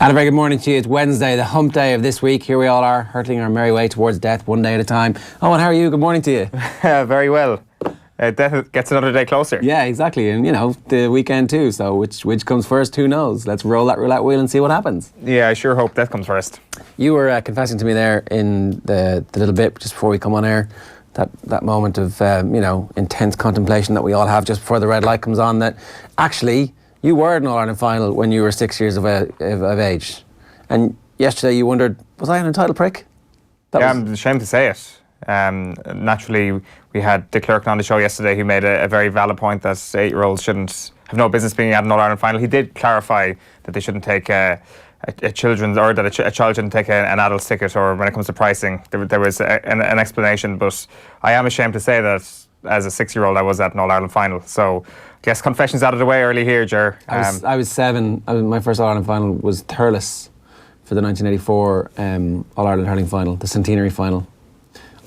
And a very good morning to you. It's Wednesday, the hump day of this week. Here we all are, hurtling our merry way towards death, one day at a time. Oh, and how are you? Good morning to you. Very well. Death gets another day closer. Yeah, exactly. And, you know, the weekend too. So which comes first, who knows? Let's roll that roulette wheel and see what happens. Yeah, I sure hope death comes first. You were confessing to me there in the little bit just before we come on air, that moment of, intense contemplation that we all have just before the red light comes on, that actually you were at an All-Ireland final when you were 6 years of age. And yesterday you wondered, was I an entitled prick? I'm ashamed to say it. Naturally, we had De Klerk on the show yesterday who made a very valid point that 8-year-olds shouldn't have no business being at an All-Ireland final. He did clarify that they shouldn't take a children's, or that a child shouldn't take an adult's ticket, or when it comes to pricing, there was an explanation. But I am ashamed to say that as a 6-year-old, I was at an All-Ireland final. So I guess confessions out of the way early here, Ger. I was 7. My first All-Ireland final was Thurles for the 1984 All-Ireland hurling final, the centenary final.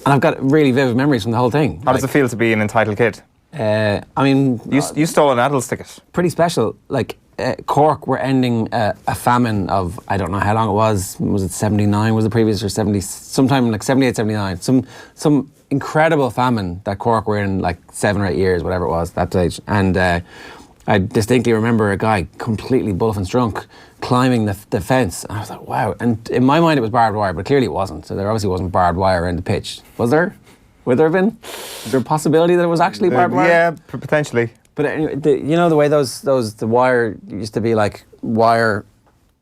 And I've got really vivid memories from the whole thing. How does it feel to be an entitled kid? You stole an adult's ticket. Pretty special. Cork were ending a famine of, I don't know how long it was it 79 was the previous, or 70, sometime like 78, 79. Some incredible famine that Cork were in, like 7 or 8 years, whatever it was, that stage. And I distinctly remember a guy completely bullfins drunk climbing the fence. And I was like, wow. And in my mind it was barbed wire, but clearly it wasn't. So there obviously wasn't barbed wire in the pitch. Was there? Would there have been? Was there a possibility that it was actually barbed wire? Yeah, potentially. But anyway, the way the wire used to be like wire,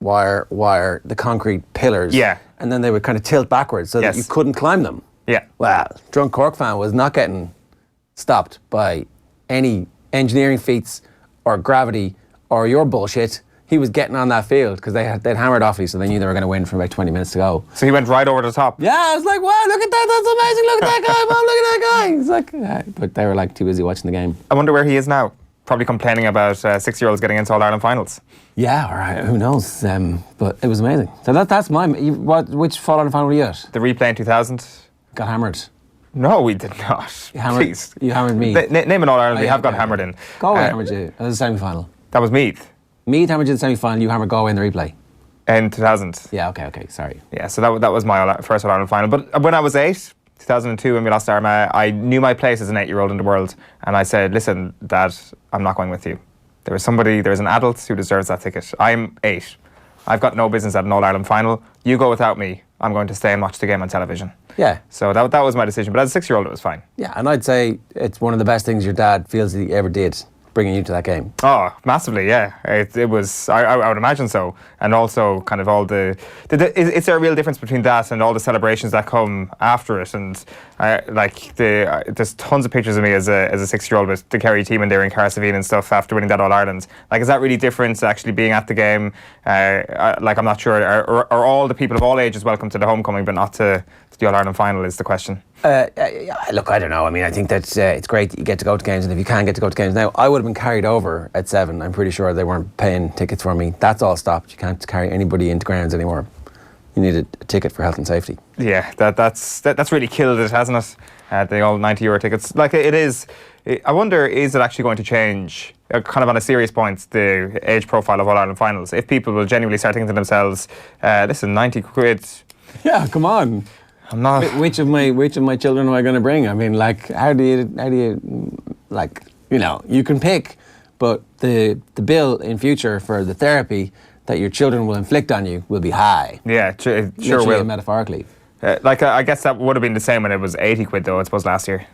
the concrete pillars. Yeah. And then they would kind of tilt backwards so that you couldn't climb them. Yeah. Well, drunk Cork fan was not getting stopped by any engineering feats or gravity or your bullshit. He was getting on that field because they'd hammered off you, so they knew they were going to win for about 20 minutes to go. So he went right over the top. Yeah, I was like, wow, look at that, that's amazing, look at that guy, Mom, look at that guy. He's like, but they were like too busy watching the game. I wonder where he is now. Probably complaining about 6-year-olds getting into All-Ireland finals. Yeah, all right, who knows? But it was amazing. So that's which All-Ireland final were you at? The replay in 2000. Got hammered. No, we did not. Please. You hammered me. Name an All-Ireland we have got hammered in. Galway hammered you. That was the semi-final. That was Meath. Meath hammered you in the semi-final, you hammered Galway in the replay. In 2000. Yeah, okay, sorry. Yeah, so that was my first All-Ireland final. But when I was 8, 2002, when we lost Armagh, I knew my place as an 8-year-old in the world. And I said, listen, Dad, I'm not going with you. There's an adult who deserves that ticket. I'm 8. I've got no business at an All-Ireland final. You go without me. I'm going to stay and watch the game on television. Yeah. So that was my decision. But as a 6-year-old, it was fine. Yeah, and I'd say it's one of the best things your dad feels that he ever did, bringing you to that game. Oh, massively, yeah. It was, I would imagine so. And also kind of all is there a real difference between that and all the celebrations that come after it? And there's tons of pictures of me as a 6-year-old with the Kerry team and there in Cardiff and stuff after winning that All-Ireland. Like, is that really different to actually being at the game? I'm not sure. Are all the people of all ages welcome to the homecoming, but not to the All-Ireland final is the question? Look, I don't know. I mean, I think that it's great that you get to go to games, and if you can get to go to games now, I would have been carried over at 7. I'm pretty sure they weren't paying tickets for me. That's all stopped. You can't carry anybody into grounds anymore. You need a ticket for health and safety. Yeah, that's really killed it, hasn't it? The old €90 tickets. Like, it is. I wonder, is it actually going to change, kind of on a serious point, the age profile of All-Ireland finals? If people will genuinely start thinking to themselves, listen, 90 quid. Yeah, come on. I'm not. Which of my children am I going to bring? I mean, like, how do you, like, you know, you can pick, but the bill in future for the therapy that your children will inflict on you will be high. Yeah, sure literally will. And metaphorically. I guess that would have been the same when it was 80 quid, though, I suppose, last year.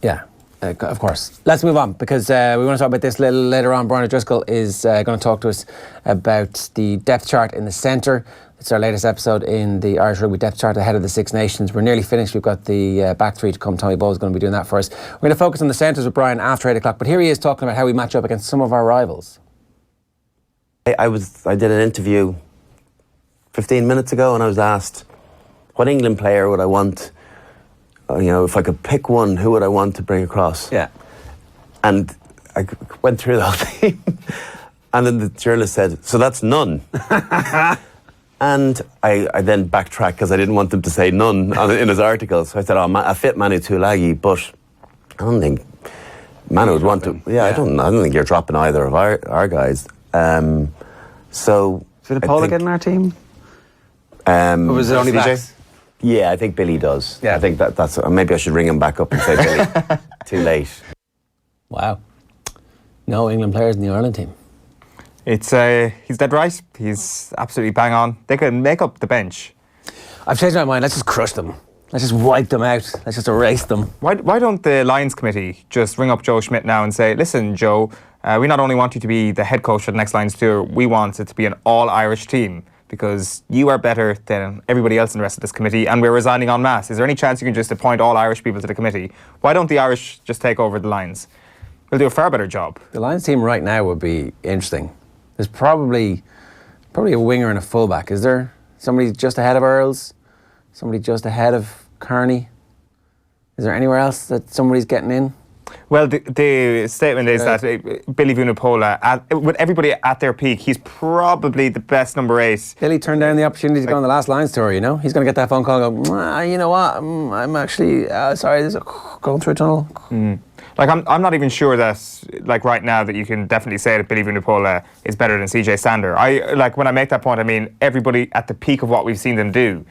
Yeah. Of course. Let's move on, because we want to talk about this a little later on. Brian O'Driscoll is going to talk to us about the depth chart in the centre. It's our latest episode in the Irish Rugby depth chart ahead of the Six Nations. We're nearly finished. We've got the back three to come. Tommy Bowles is going to be doing that for us. We're going to focus on the centres with Brian after 8 o'clock. But here he is talking about how we match up against some of our rivals. I did an interview 15 minutes ago, and I was asked, what England player would I want, if I could pick one, who would I want to bring across? Yeah. And I went through the whole thing. And then the journalist said, so that's none. And I then backtracked because I didn't want him to say none in his article. So I said, I fit Manu Tuilagi, but I don't think Manu would want to. Yeah, I don't think you're dropping either of our guys. So Vunipola get in our team? Or was it only backs? Yeah, I think Billy does. Yeah. I think that's maybe I should ring him back up and say Billy. Too late. Wow. No England players in the Ireland team. It's he's dead right. He's absolutely bang on. They could make up the bench. I've changed my mind. Let's just crush them. Let's just wipe them out. Let's just erase them. Why don't the Lions committee just ring up Joe Schmidt now and say, listen, Joe, we not only want you to be the head coach for the next Lions tour, we want it to be an all-Irish team because you are better than everybody else in the rest of this committee and we're resigning en masse. Is there any chance you can just appoint all Irish people to the committee? Why don't the Irish just take over the Lions? We'll do a far better job. The Lions team right now would be interesting. There's probably a winger and a fullback. Is there somebody just ahead of Earls? Somebody just ahead of Kearney? Is there anywhere else that somebody's getting in? Well, the statement is that Billy Vunipola, with everybody at their peak, he's probably the best number 8. Billy turned down the opportunity to go on the last Lions tour, you know? He's going to get that phone call and go, you know what, I'm actually, sorry, there's going through a tunnel. Like, I'm not even sure that, like, right now that you can definitely say that Billy Vunipola is better than CJ Stander. When I make that point, I mean everybody at the peak of what we've seen them do.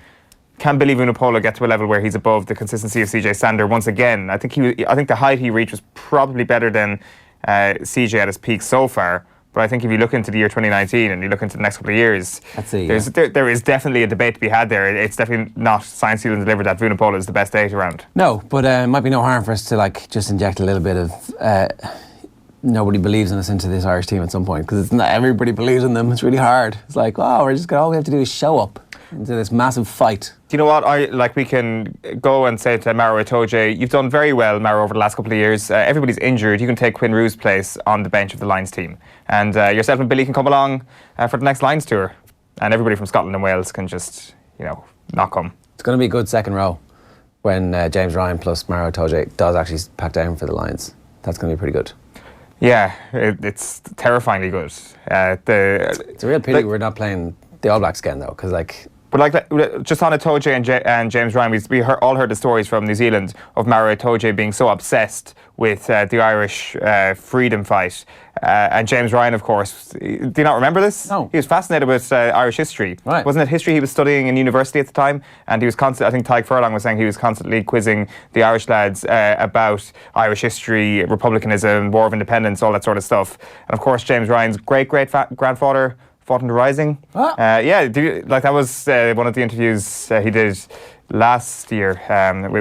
Can Billy Vunipola get to a level where he's above the consistency of CJ Stander once again? I think the height he reached was probably better than CJ at his peak so far. But I think if you look into the year 2019 and you look into the next couple of years, there is definitely a debate to be had there. It's definitely not science sealed and delivered that Vunipola is the best 8 around. No, but it might be no harm for us to just inject a little bit of nobody believes in us into this Irish team at some point because it's not everybody believes in them. It's really hard. It's like, all we have to do is show up into this massive fight. Do you know what? We can go and say to Maro Itoje, you've done very well, Maro, over the last couple of years. Everybody's injured. You can take Quinn Rew's place on the bench of the Lions team. And yourself and Billy can come along for the next Lions tour. And everybody from Scotland and Wales can just, not come. It's going to be a good second row when James Ryan plus Maro Itoje does actually pack down for the Lions. That's going to be pretty good. Yeah, it's terrifyingly good. It's a real pity we're not playing the All Blacks again, though, because But just on Itoje and James Ryan, we all heard the stories from New Zealand of Maro Itoje being so obsessed with the Irish freedom fight. And James Ryan, of course, do you not remember this? No. He was fascinated with Irish history. Right. Wasn't it history he was studying in university at the time? And he was constantly, I think Tyke Furlong was saying he was constantly quizzing the Irish lads about Irish history, republicanism, War of Independence, all that sort of stuff. And of course, James Ryan's great-grandfather fought in the Rising. That was one of the interviews he did last year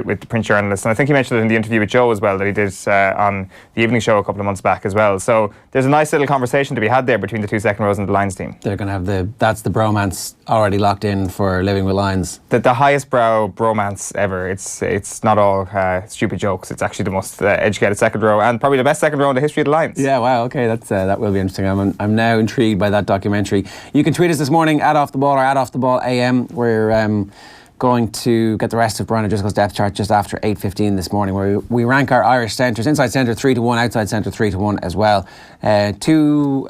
with the print journalist, and I think he mentioned it in the interview with Joe as well that he did on the evening show a couple of months back as well. So there's a nice little conversation to be had there between the two second rows and the Lions team. They're going to have that's the bromance already locked in for living with Lions. The highest brow bromance ever. It's not all stupid jokes. It's actually the most educated second row and probably the best second row in the history of the Lions. Yeah, wow, okay, that will be interesting. I'm now intrigued by that documentary. You can tweet us this morning at Off the Ball or at Off the Ball AM. We're going to get the rest of Brian O'Driscoll's depth chart just after 8:15 this morning, where we rank our Irish centres. Inside centre 3-1, outside centre 3-1 as well. Two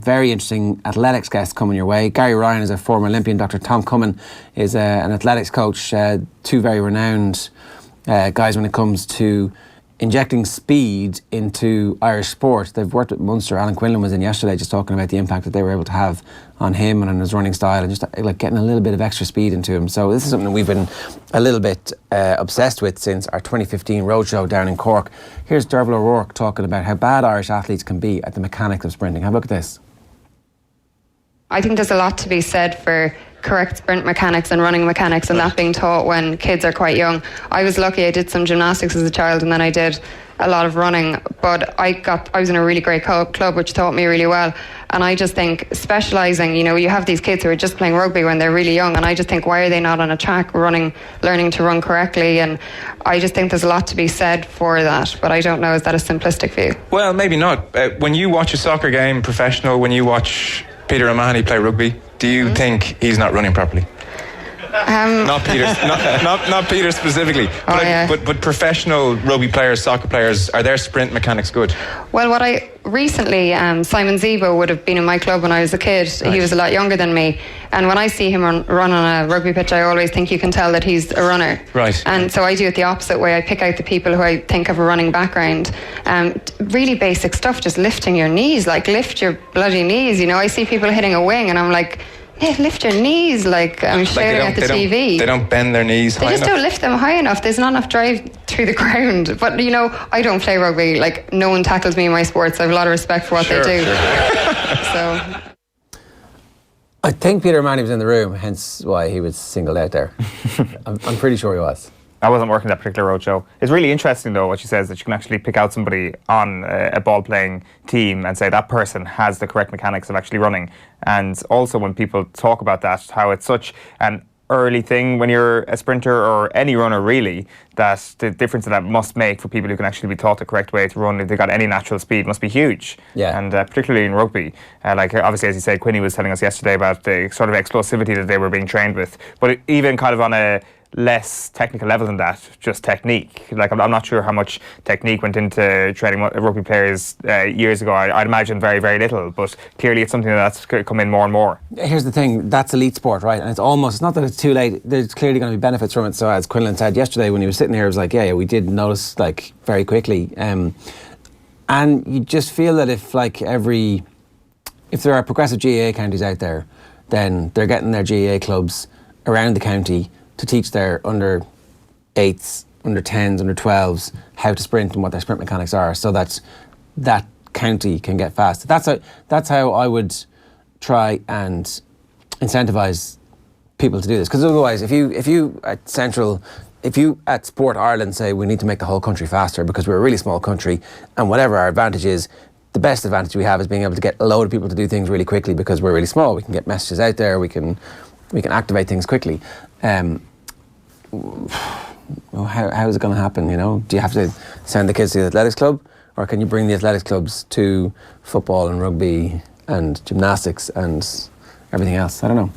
very interesting athletics guests coming your way. Gary Ryan is a former Olympian. Dr. Tom Comyn is an athletics coach. Two very renowned guys when it comes to injecting speed into Irish sport. They've worked with Munster. Alan Quinlan was in yesterday just talking about the impact that they were able to have on him and on his running style and just getting a little bit of extra speed into him. So this is something that we've been a little bit obsessed with since our 2015 roadshow down in Cork. Here's Derval O'Rourke talking about how bad Irish athletes can be at the mechanics of sprinting. Have a look at this. I think there's a lot to be said for correct sprint mechanics and running mechanics and that being taught when kids are quite young. I was lucky, I did some gymnastics as a child and then I did a lot of running, but I was in a really great club which taught me really well. And I just think specialising, you have these kids who are just playing rugby when they're really young, and I just think, why are they not on a track learning to run correctly? And I just think there's a lot to be said for that, but I don't know, is that a simplistic view? Well, maybe not. When you watch a soccer game professional, when you watch Peter O'Mahony play rugby, do you think he's not running properly? Not Peter, not Peter specifically, but professional rugby players, soccer players, are their sprint mechanics good? Well, recently, Simon Zebo would have been in my club when I was a kid. Right. He was a lot younger than me, and when I see him run on a rugby pitch, I always think you can tell that he's a runner. Right. And so I do it the opposite way. I pick out the people who I think have a running background. Really basic stuff, just lifting your knees, lift your bloody knees. I see people hitting a wing, and I'm like, Yeah, lift your knees like I'm shouting at the TV. They don't bend their knees high enough. They just don't lift them high enough. There's not enough drive through the ground. But, you know, I don't play rugby. Like, no one tackles me in my sports. I have a lot of respect for what they do. So... I think Peter O'Mahony was in the room, hence why he was singled out there. I'm pretty sure he was. I wasn't working that particular roadshow. It's really interesting, though, what she says, that you can actually pick out somebody on a ball-playing team and say that person has the correct mechanics of actually running. And also when people talk about that, how it's such an early thing when you're a sprinter or any runner, really, that the difference that must make for people who can actually be taught the correct way to run if they've got any natural speed must be huge. Yeah. And particularly in rugby, like obviously, as you said, Quinny was telling us yesterday about the sort of explosivity that they were being trained with. But even kind of on a less technical level than that, just technique. Like, I'm not sure how much technique went into training rugby players years ago. I'd imagine very, very little, but clearly it's something that's come in more and more. Here's the thing, that's elite sport, right? And it's not that it's too late, there's clearly going to be benefits from it. So as Quinlan said yesterday when he was sitting here, it was like, yeah, we did notice, like, very quickly. And you just feel that if there are progressive GAA counties out there, then they're getting their GAA clubs around the county to teach their under 8s, under 10s, under 12s how to sprint and what their sprint mechanics are, so that that county can get fast. That's how I would try and incentivise people to do this. Because otherwise, if you at Sport Ireland say we need to make the whole country faster because we're a really small country, and whatever our advantage is, the best advantage we have is being able to get a load of people to do things really quickly because we're really small. We can get messages out there. We can activate things quickly. How is it going to happen, you know? Do you have to send the kids to the athletics club, or can you bring the athletics clubs to football and rugby and gymnastics and everything else? I don't know.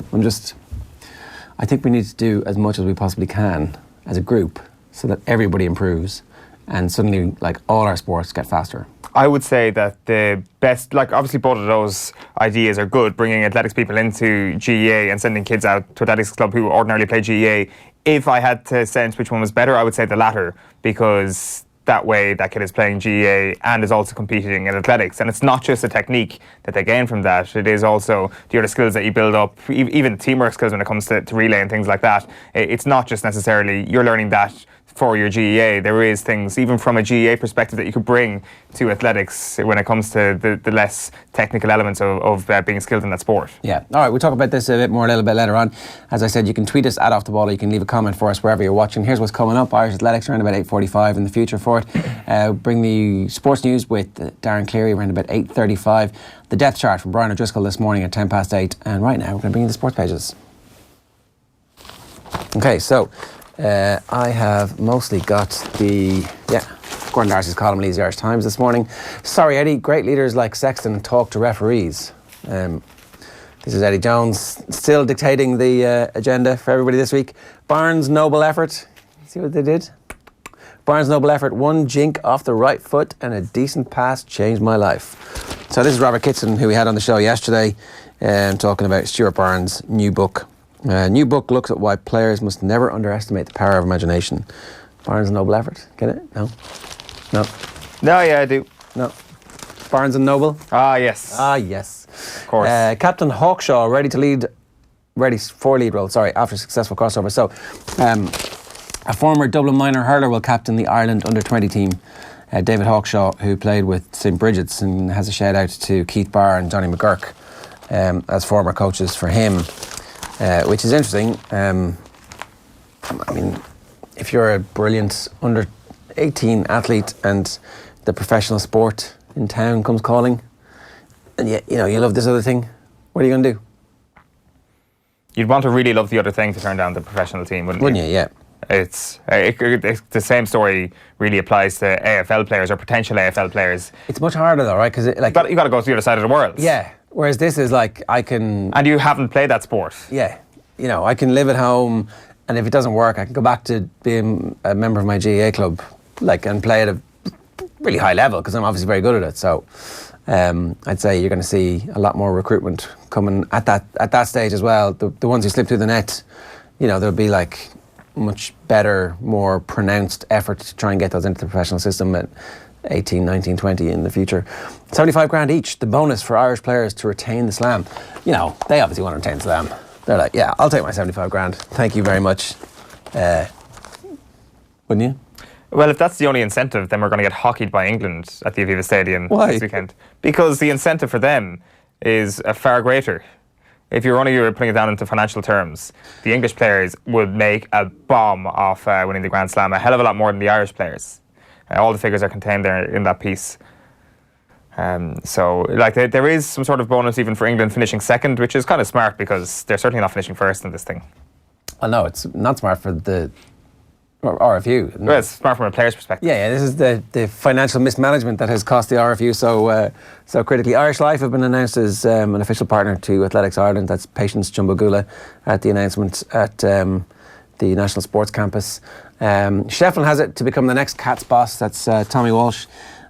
I think we need to do as much as we possibly can as a group so that everybody improves and suddenly, like, all our sports get faster. I would say that the best, like, obviously both of those ideas are good, bringing athletics people into GEA and sending kids out to athletics club who ordinarily play GEA. If I had to sense which one was better, I would say the latter, because that way that kid is playing GEA and is also competing in athletics. And it's not just the technique that they gain from that, it is also the other skills that you build up, even teamwork skills when it comes to relay and things like that. It's not just necessarily you're learning that for your GEA. There is things, even from a GEA perspective, that you could bring to athletics when it comes to the less technical elements of being skilled in that sport. Yeah. All right, we'll talk about this a little bit later on. As I said, you can tweet us at Off The Ball, or you can leave a comment for us wherever you're watching. Here's what's coming up. Irish Athletics around about 8:45 in the future for it. Bring the sports news with Darren Cleary around about 8:35. The depth chart from Brian O'Driscoll this morning at 8:10. And right now, we're going to bring you the sports pages. Okay, so I have mostly got Gordon Darcy's column in Easy Irish Times this morning. Sorry, Eddie, great leaders like Sexton talk to referees. This is Eddie Jones still dictating the agenda for everybody this week. Barnes' noble effort. See what they did? Barnes' noble effort. One jink off the right foot and a decent pass changed my life. So this is Robert Kitson, who we had on the show yesterday, talking about Stuart Barnes' new book. New book looks at why players must never underestimate the power of imagination. Barnes' noble effort. Get it? No? No. No, yeah, I do. No. Barnes and Noble? Ah, yes. Ah, yes. Of course. Captain Hawkshaw ready for lead role, after successful crossover. So, a former Dublin minor hurler will captain the Ireland under-20 team. David Hawkshaw, who played with St. Bridget's, and has a shout out to Keith Barr and Johnny McGurk as former coaches for him, which is interesting. I mean, if you're a brilliant under-18 athlete and the professional sport in town comes calling, and yet, you love this other thing, what are you going to do? You'd want to really love the other thing to turn down the professional team, wouldn't you? Yeah. It's the same story really applies to AFL players or potential AFL players. It's much harder though, right? Because you got to go to the other side of the world. Yeah. Whereas this is like, I can... And you haven't played that sport. Yeah. I can live at home, and if it doesn't work, I can go back to being a member of my GAA club, and play at a really high level, because I'm obviously very good at it. So I'd say you're going to see a lot more recruitment coming at that stage as well. The ones who slip through the net, there'll be much better, more pronounced effort to try and get those into the professional system. 18, 19, 20 in the future. 75 grand each, the bonus for Irish players to retain the slam. You know, they obviously want to retain the slam. They're like, yeah, I'll take my 75 grand. Thank you very much. Wouldn't you? Well, if that's the only incentive, then we're going to get hockeyed by England at the Aviva Stadium this weekend. Because the incentive for them is far greater. If you're putting it down into financial terms, the English players would make a bomb off winning the Grand Slam, a hell of a lot more than the Irish players. All the figures are contained there in that piece. So, like, there is some sort of bonus even for England finishing second, which is kind of smart because they're certainly not finishing first in this thing. Well, no, it's not smart for the RFU. Well, it's smart from a player's perspective. Yeah, this is the financial mismanagement that has cost the RFU so critically. Irish Life have been announced as an official partner to Athletics Ireland. That's Patience Jumbogula at the announcement at the National Sports Campus. Shefflin has it to become the next Cats boss. That's Tommy Walsh.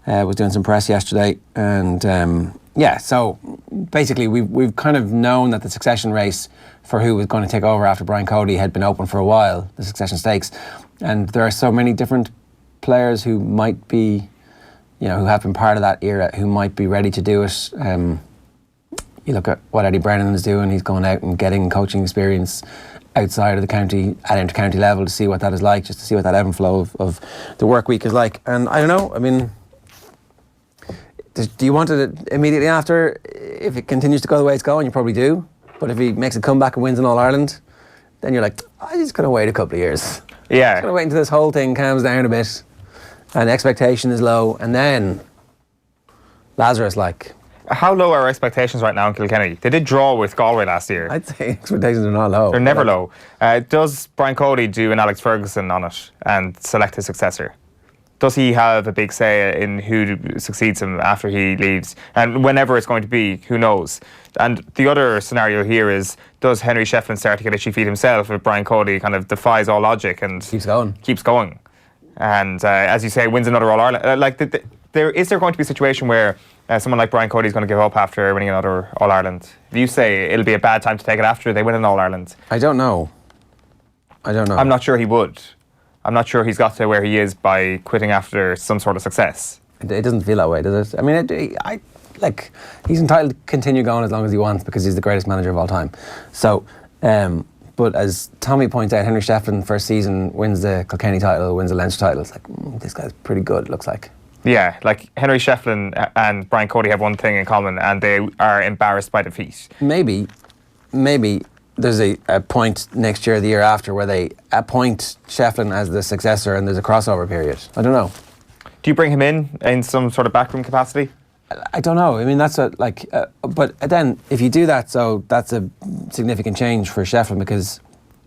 Was doing some press yesterday, and so basically we've kind of known that the succession race for who was going to take over after Brian Cody had been open for a while, the succession stakes, and there are so many different players who might be, who have been part of that era, who might be ready to do it. You look at what Eddie Brennan is doing. He's going out and getting coaching experience outside of the county at inter-county level to see what that is like, just to see what that ebb and flow of the work week is like. And I don't know, I mean, do you want it immediately after? If it continues to go the way it's going, you probably do. But if he makes a comeback and wins in All-Ireland, then you're like, I'm just going to wait a couple of years. Yeah. Just going to wait until this whole thing calms down a bit and expectation is low. And then Lazarus, like... How low are expectations right now in Kilkenny? They did draw with Galway last year. I'd say expectations are not low. They're never low. Does Brian Cody do an Alex Ferguson on it and select his successor? Does he have a big say in who succeeds him after he leaves? And whenever it's going to be, who knows? And the other scenario here is, does Henry Shefflin start to get itchy feet himself if Brian Cody kind of defies all logic and keeps going? And as you say, wins another All-Ireland. Is there going to be a situation where someone like Brian Cody is going to give up after winning another All-Ireland? If you say it'll be a bad time to take it after they win an All-Ireland. I don't know. I'm not sure he would. I'm not sure he's got to where he is by quitting after some sort of success. It doesn't feel that way, does it? I mean, he's entitled to continue going as long as he wants because he's the greatest manager of all time. So, but as Tommy points out, Henry Shefflin first season wins the Kilkenny title, wins the Leinster title. It's like, this guy's pretty good, it looks like. Yeah, like Henry Shefflin and Brian Cody have one thing in common, and they are embarrassed by defeat. Maybe there's a point next year, the year after, where they appoint Shefflin as the successor and there's a crossover period. I don't know. Do you bring him in some sort of backroom capacity? I don't know. I mean, that's but then if you do that, so that's a significant change for Shefflin because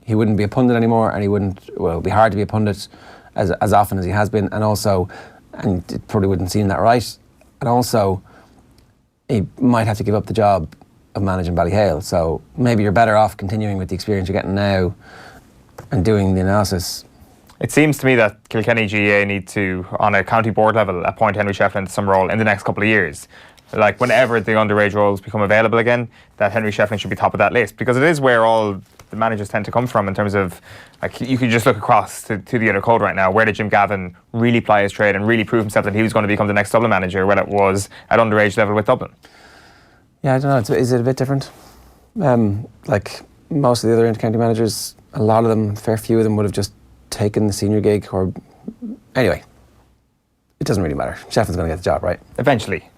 he wouldn't be a pundit anymore and it'd be hard to be a pundit as often as he has been, and it probably wouldn't seem that right. And also, he might have to give up the job of managing Ballyhale. So maybe you're better off continuing with the experience you're getting now and doing the analysis. It seems to me that Kilkenny GAA need to, on a county board level, appoint Henry Shefflin to some role in the next couple of years. Like whenever the underage roles become available again, that Henry Shefflin should be top of that list because it is where all the managers tend to come from in terms of, like, you could just look across to the inner code right now. Where did Jim Gavin really ply his trade and really prove himself that he was going to become the next Dublin manager when it was at underage level with Dublin? Yeah, I don't know. Is it a bit different? Like most of the other inter-county managers, a lot of them, a fair few of them would have just taken the senior gig or... Anyway, it doesn't really matter. Shefflin's going to get the job, right? Eventually.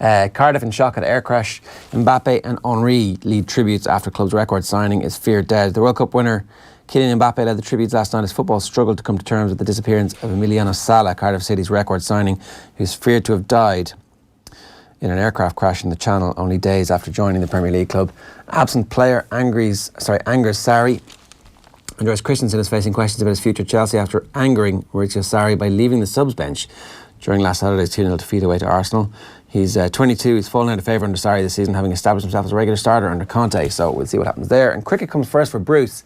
Cardiff in shock at air crash. Mbappe and Henry lead tributes after club's record signing is feared dead. The World Cup winner Kylian Mbappe led the tributes last night as football struggled to come to terms with the disappearance of Emiliano Sala, Cardiff City's record signing, who's feared to have died in an aircraft crash in the Channel only days after joining the Premier League club. Absent player angers Sarri. Andreas Christensen is facing questions about his future at Chelsea after angering Maurizio Sarri by leaving the subs bench during last Saturday's 2-0 defeat away to Arsenal. He's 22, he's fallen out of favour under Sarri this season, having established himself as a regular starter under Conte, so we'll see what happens there. And cricket comes first for Bruce.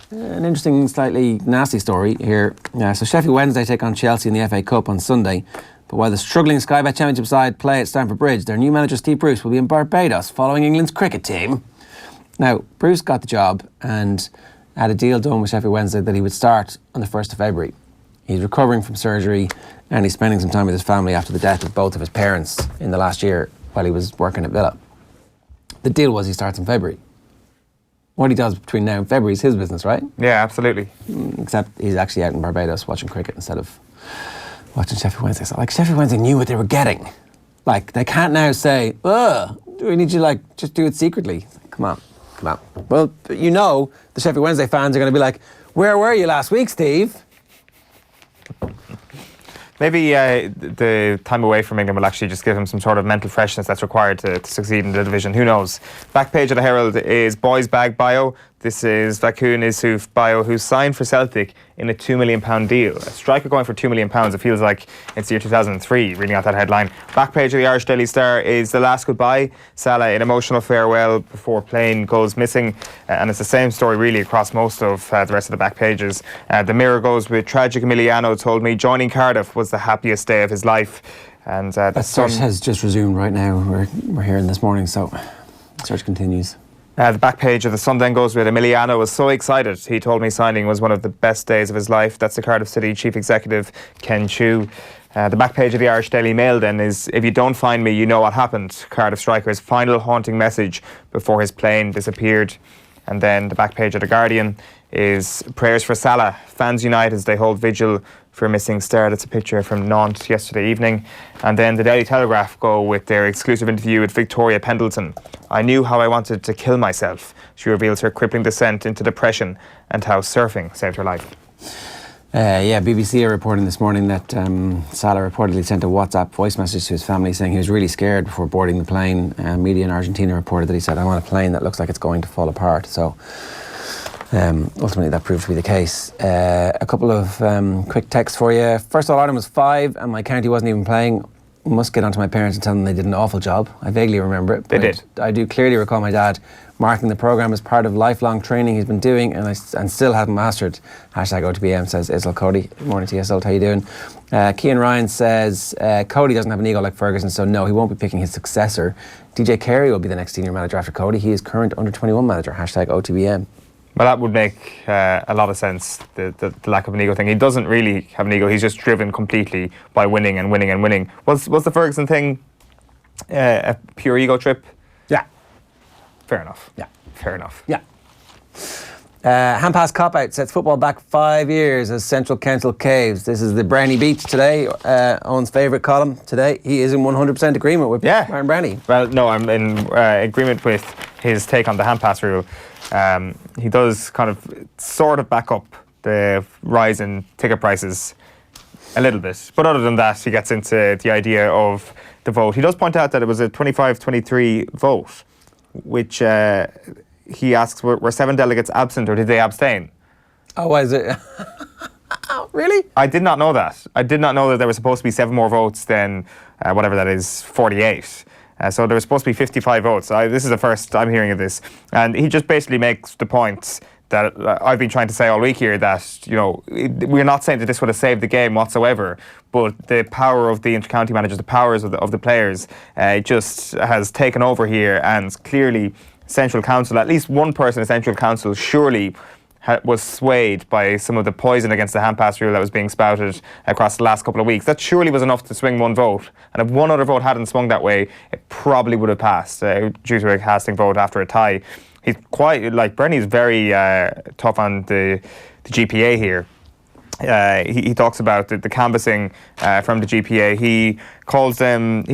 An interesting, slightly nasty story here. So Sheffield Wednesday take on Chelsea in the FA Cup on Sunday. But while the struggling Sky Bet Championship side play at Stamford Bridge, their new manager Steve Bruce will be in Barbados following England's cricket team. Now, Bruce got the job and had a deal done with Sheffield Wednesday that he would start on the 1st of February. He's recovering from surgery and he's spending some time with his family after the death of both of his parents in the last year while he was working at Villa. The deal was he starts in February. What he does between now and February is his business, right? Yeah, absolutely. Except he's actually out in Barbados watching cricket instead of watching Sheffield Wednesday. So, like, Sheffield Wednesday knew what they were getting. Like, they can't now say, do we need you, like, just do it secretly? Come on. Well, you know, the Sheffield Wednesday fans are going to be like, where were you last week, Steve? Maybe the time away from England will actually just give him some sort of mental freshness that's required to succeed in the division. Who knows? Back page of the Herald is boys bag bio. This is Vakun Issouf bio, who signed for Celtic in a £2 million deal. A striker going for £2 million. It feels like it's the year 2003, reading out that headline. Back page of the Irish Daily Star is the last goodbye. Sala, an emotional farewell before plane goes missing. And it's the same story really across most of the rest of the back pages. The Mirror goes with tragic Emiliano told me joining Cardiff was the happiest day of his life. And that search has just resumed right now. We're hearing this morning, so the search continues. The back page of the Sun then goes with Emiliano was so excited. He told me signing was one of the best days of his life. That's the Cardiff City Chief Executive, Ken Chew. The back page of the Irish Daily Mail then is, if you don't find me, you know what happened. Cardiff striker's final haunting message before his plane disappeared. And then the back page of the Guardian is prayers for Salah. Fans unite as they hold vigil for a missing star. That's a picture from Nantes yesterday evening. And then the Daily Telegraph go with their exclusive interview with Victoria Pendleton. I knew how I wanted to kill myself. She reveals her crippling descent into depression and how surfing saved her life. BBC are reporting this morning that Sala reportedly sent a WhatsApp voice message to his family saying he was really scared before boarding the plane. Media in Argentina reported that he said, I'm on a plane that looks like it's going to fall apart. So ultimately that proved to be the case. A couple of quick texts for you. First of all, Ireland was 5 and my county wasn't even playing. Must get onto my parents and tell them they did an awful job. I vaguely remember it. They did. I do clearly recall my dad marking the programme as part of lifelong training he's been doing and still hadn't mastered. #OTBAM says Isla Cody. Morning to you, Isla. How you doing? Cian Ryan says Cody doesn't have an ego like Ferguson, so no, he won't be picking his successor. DJ Carey will be the next senior manager after Cody. He is current under-21 manager. #OTBM. Well, that would make a lot of sense, the lack of an ego thing. He doesn't really have an ego. He's just driven completely by winning and winning and winning. Was the Ferguson thing a pure ego trip? Yeah. Fair enough. Yeah. Fair enough. Yeah. Hand-pass cop-out sets football back 5 years as Central Council caves. This is the Brownie Beach today, Owen's favourite column today. He is in 100% agreement with Martin Brownie. Well, no, I'm in agreement with his take on the hand-pass rule. He does kind of sort of back up the rise in ticket prices a little bit. But other than that, he gets into the idea of the vote. He does point out that it was a 25-23 vote, which he asks, were 7 delegates absent or did they abstain? Oh, why is it? Really? I did not know that. I did not know that there were supposed to be 7 more votes than whatever that is, 48. So there was supposed to be 55 votes. This is the first I'm hearing of this. And he just basically makes the point that I've been trying to say all week here, that, you know, we're not saying that this would have saved the game whatsoever, but the power of the inter-county managers, the powers of the players, just has taken over here. And clearly Central Council, at least one person in Central Council surely was swayed by some of the poison against the hand-pass rule that was being spouted across the last couple of weeks. That surely was enough to swing one vote. And if one other vote hadn't swung that way, it probably would have passed due to a casting vote after a tie. He's quite, like, Bernie's very tough on the GPA here. He talks about the canvassing from the GPA. He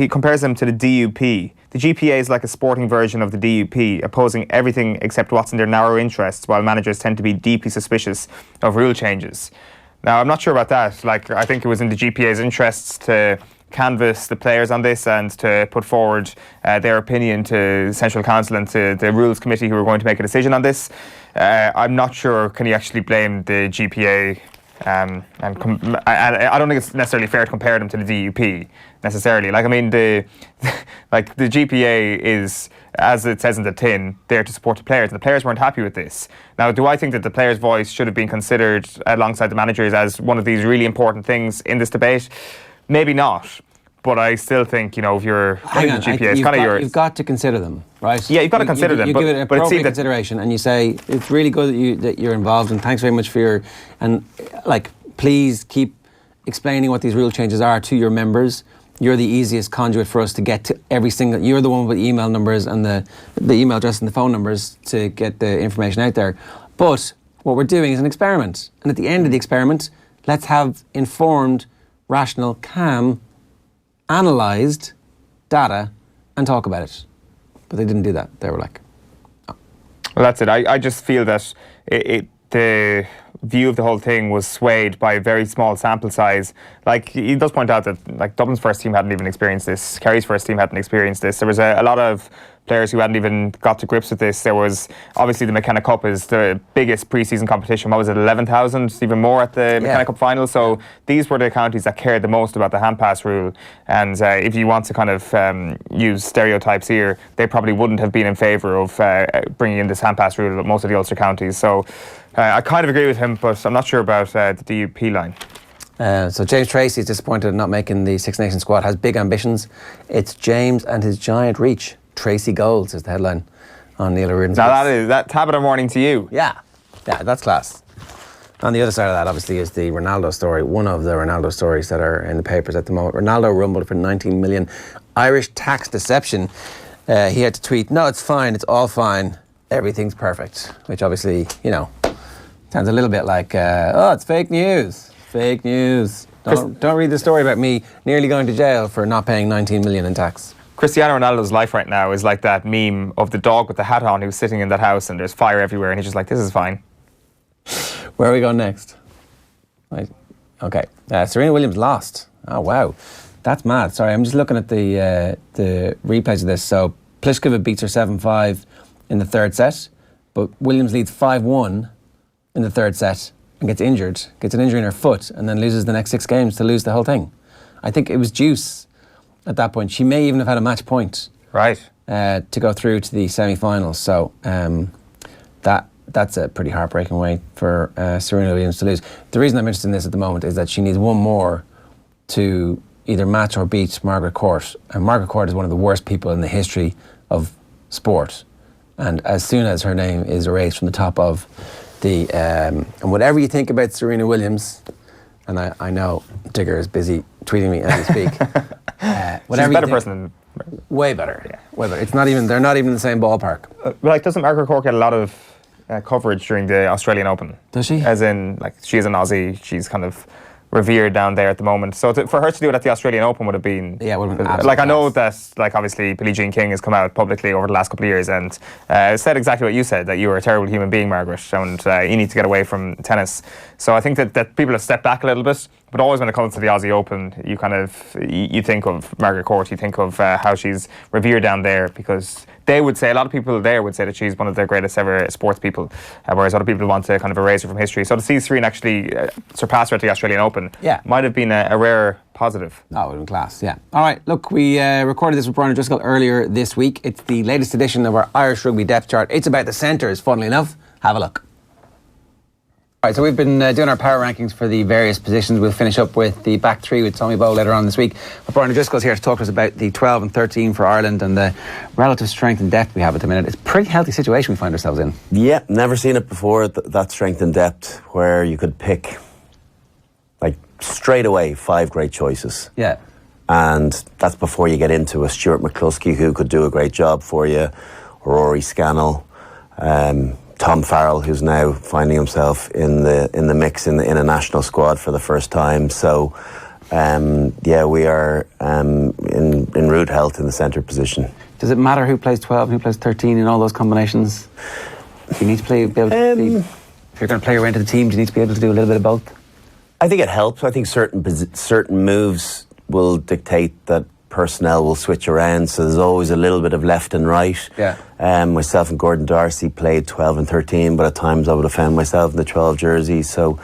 compares them to the DUP. The GPA is like a sporting version of the DUP, opposing everything except what's in their narrow interests, while managers tend to be deeply suspicious of rule changes. Now, I'm not sure about that. Like, I think it was in the GPA's interests to canvass the players on this and to put forward their opinion to Central Council and to the Rules Committee who were going to make a decision on this. I'm not sure, can you actually blame the GPA? And I don't think it's necessarily fair to compare them to the DUP necessarily. Like, I mean, the GPA is, as it says in the tin, there to support the players, and the players weren't happy with this. Now, do I think that the players' voice should have been considered alongside the managers as one of these really important things in this debate? Maybe not. But I still think, you know, if you're Hang on, the GPA, it's kind of yours. You've got to consider them, right? Yeah, you've got to consider them. You give it but it appropriate seems consideration, and you say it's really good that you're involved, and thanks very much for your, and like, please keep explaining what these rule changes are to your members, you're the easiest conduit for us to get to every single... You're the one with the email numbers and the email address and the phone numbers to get the information out there. But what we're doing is an experiment. And at the end of the experiment, let's have informed, rational, calm, analysed data and talk about it. But they didn't do that. They were like... Oh. Well, that's it. I just feel that the view of the whole thing was swayed by a very small sample size. Like, he does point out that like Dublin's first team hadn't even experienced this. Kerry's first team hadn't experienced this. There was a lot of players who hadn't even got to grips with this. There was obviously the McKenna Cup is the biggest pre-season competition. What was it, 11,000, even more at the McKenna Cup final. So these were the counties that cared the most about the hand pass rule. And if you want to kind of use stereotypes here, they probably wouldn't have been in favour of bringing in this hand pass rule at most of the Ulster counties. So I kind of agree with him, but I'm not sure about the DUP line. So James Tracy is disappointed in not making the Six Nations squad, has big ambitions. It's James and his giant reach. Tracy Goals is the headline on Neil O'Riordan's. Now that's habit of morning to you. Yeah, that's class. On the other side of that, obviously, is the Ronaldo story, one of the Ronaldo stories that are in the papers at the moment. Ronaldo rumbled for 19 million. Irish tax deception. He had to tweet, "No, it's fine, it's all fine, everything's perfect," which obviously, sounds a little bit like, oh, it's fake news. Fake news. Don't read the story about me nearly going to jail for not paying 19 million in tax. Cristiano Ronaldo's life right now is like that meme of the dog with the hat on who's sitting in that house and there's fire everywhere and he's just like, this is fine. Where are we going next? Right. Okay. Serena Williams lost. Oh, wow. That's mad. Sorry, I'm just looking at the replays of this. So Pliskova beats her 7-5 in the third set, but Williams leads 5-1 in the third set and gets an injury in her foot, and then loses the next 6 games to lose the whole thing. I think it was deuce at that point. She may even have had a match point to go through to the semi-finals. So that's a pretty heartbreaking way for Serena Williams to lose. The reason I'm interested in this at the moment is that she needs one more to either match or beat Margaret Court. And Margaret Court is one of the worst people in the history of sport. And as soon as her name is erased from the top of the... and whatever you think about Serena Williams, and I know Digger is busy tweeting me as we speak. She's a better person than... Way better. Yeah. Way better. It's not even... They're not even in the same ballpark. Doesn't Margaret Court get a lot of coverage during the Australian Open? Does she? As in, she is an Aussie. She's kind of revered down there at the moment. So for her to do it at the Australian Open would have been... Yeah, it would have been absolutely I know that, obviously, Billie Jean King has come out publicly over the last couple of years and said exactly what you said, that you were a terrible human being, Margaret, and you need to get away from tennis. So I think that people have stepped back a little bit, but always when it comes to the Aussie Open, you think of Margaret Court, you think of how she's revered down there, because they would say, a lot of people there would say that she's one of their greatest ever sports people, whereas other people want to kind of erase her from history. So to see Serena actually surpass her at the Australian Open might have been a rare positive. Oh, it would have been class, yeah. All right, look, we recorded this with Brian O'Driscoll earlier this week. It's the latest edition of our Irish Rugby depth chart. It's about the centres, funnily enough. Have a look. All right, so we've been doing our power rankings for the various positions. We'll finish up with the back three with Tommy Bowe later on this week. But Brian O'Driscoll's here to talk to us about the 12 and 13 for Ireland and the relative strength and depth we have at the minute. It's a pretty healthy situation we find ourselves in. Yeah, never seen it before, that strength and depth, where you could pick, straight away, 5 great choices. Yeah. And that's before you get into a Stuart McCluskey, who could do a great job for you, Rory Scannell, Tom Farrell, who's now finding himself in the mix in a national squad for the first time. So, we are in rude health in the centre position. Does it matter who plays 12 and who plays 13 in all those combinations? You need to be able to if you're going to play your way into the team, do you need to be able to do a little bit of both? I think it helps. I think certain moves will dictate that personnel will switch around, so there's always a little bit of left and right. Yeah. Myself and Gordon Darcy played 12 and 13, but at times I would have found myself in the 12 jersey. So,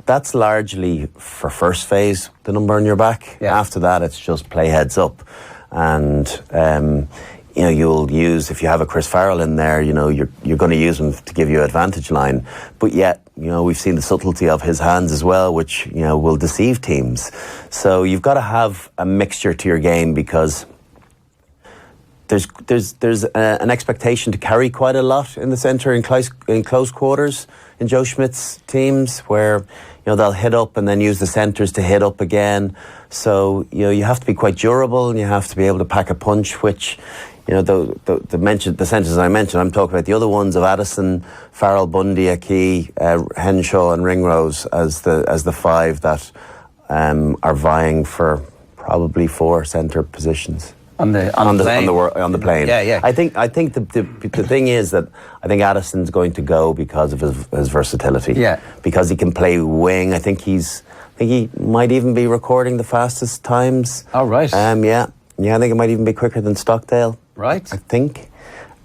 that's largely for first phase, the number on your back. Yeah. After that, it's just play heads up, and you'll use, if you have a Chris Farrell in there, you're going to use him to give you advantage line. But yet, we've seen the subtlety of his hands as well, which, will deceive teams. So you've got to have a mixture to your game, because there's an expectation to carry quite a lot in the centre in close quarters in Joe Schmidt's teams, where they'll hit up and then use the centres to hit up again. So you have to be quite durable, and you have to be able to pack a punch, which the centres I mentioned, I'm talking about the other ones of Addison, Farrell, Bundy, Aki, Henshaw and Ringrose as the five that are vying for probably 4 centre positions. On the plane. Yeah. I think the thing is that I think Addison's going to go because of his versatility. Yeah. Because he can play wing. I think he might even be recording the fastest times. Oh, right. Yeah. I think it might even be quicker than Stockdale. Right. I think.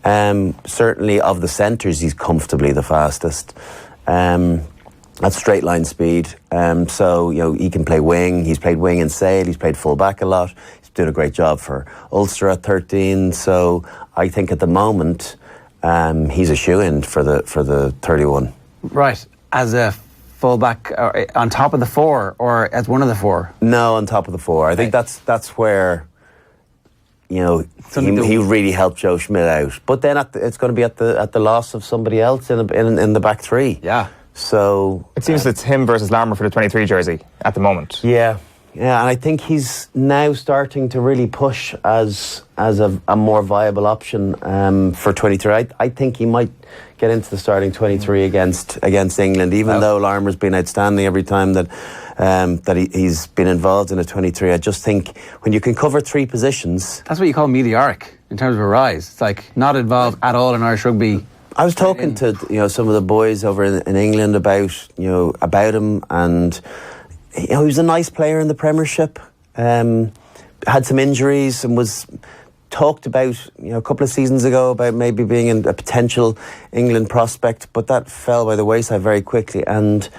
Certainly of the centres, he's comfortably the fastest. That's straight line speed. So he can play wing. He's played wing in Sale. He's played full back a lot. Doing a great job for Ulster at 13, so I think at the moment he's a shoo-in for the 31. Right, as a fullback on top of the 4 or as one of the 4? No, on top of the 4. I think that's where he really helped Joe Schmidt out. But then it's going to be at the loss of somebody else in the back 3. Yeah. So it seems it's him versus Larmour for the 23 jersey at the moment. Yeah. Yeah, and I think he's now starting to really push as a more viable option for 23. I think he might get into the starting 23 against England, even though Larmour's been outstanding every time that he's been involved in a 23. I just think when you can cover 3 positions... That's what you call meteoric in terms of a rise. It's like not involved at all in Irish rugby. I was talking to some of the boys over in England about him, and... he was a nice player in the Premiership, had some injuries and was talked about a couple of seasons ago about maybe being a potential England prospect, but that fell by the wayside very quickly. And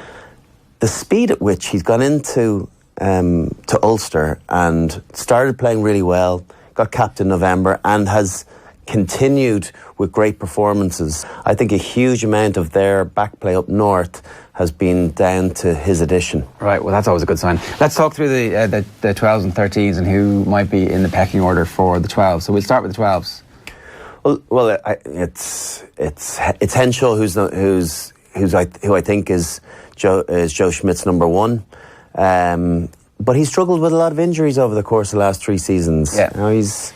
the speed at which he's gone into to Ulster and started playing really well, got capped in November and has continued with great performances. I think a huge amount of their back play up north has been down to his addition. Right, well, that's always a good sign. Let's talk through the 12s and 13s and who might be in the pecking order for the 12s. So we'll start with the 12s. Well, it's Henshaw who I think is Joe Schmidt's number 1. But he struggled with a lot of injuries over the course of the last 3 seasons. Yeah. He's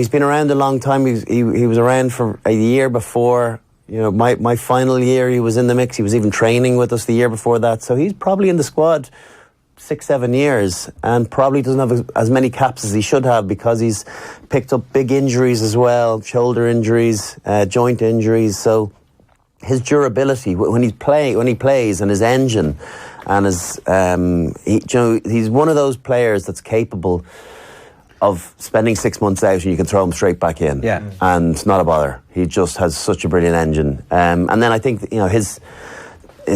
been around a long time. He was around for a year before. My final year, he was in the mix. He was even training with us the year before that. So he's probably in the squad 6-7 years and probably doesn't have as many caps as he should have because he's picked up big injuries as well, shoulder injuries, joint injuries. So his durability when he plays and his engine and he's one of those players that's capable of spending 6 months out and you can throw him straight back in. Yeah. And not a bother. He just has such a brilliant engine. And then I think his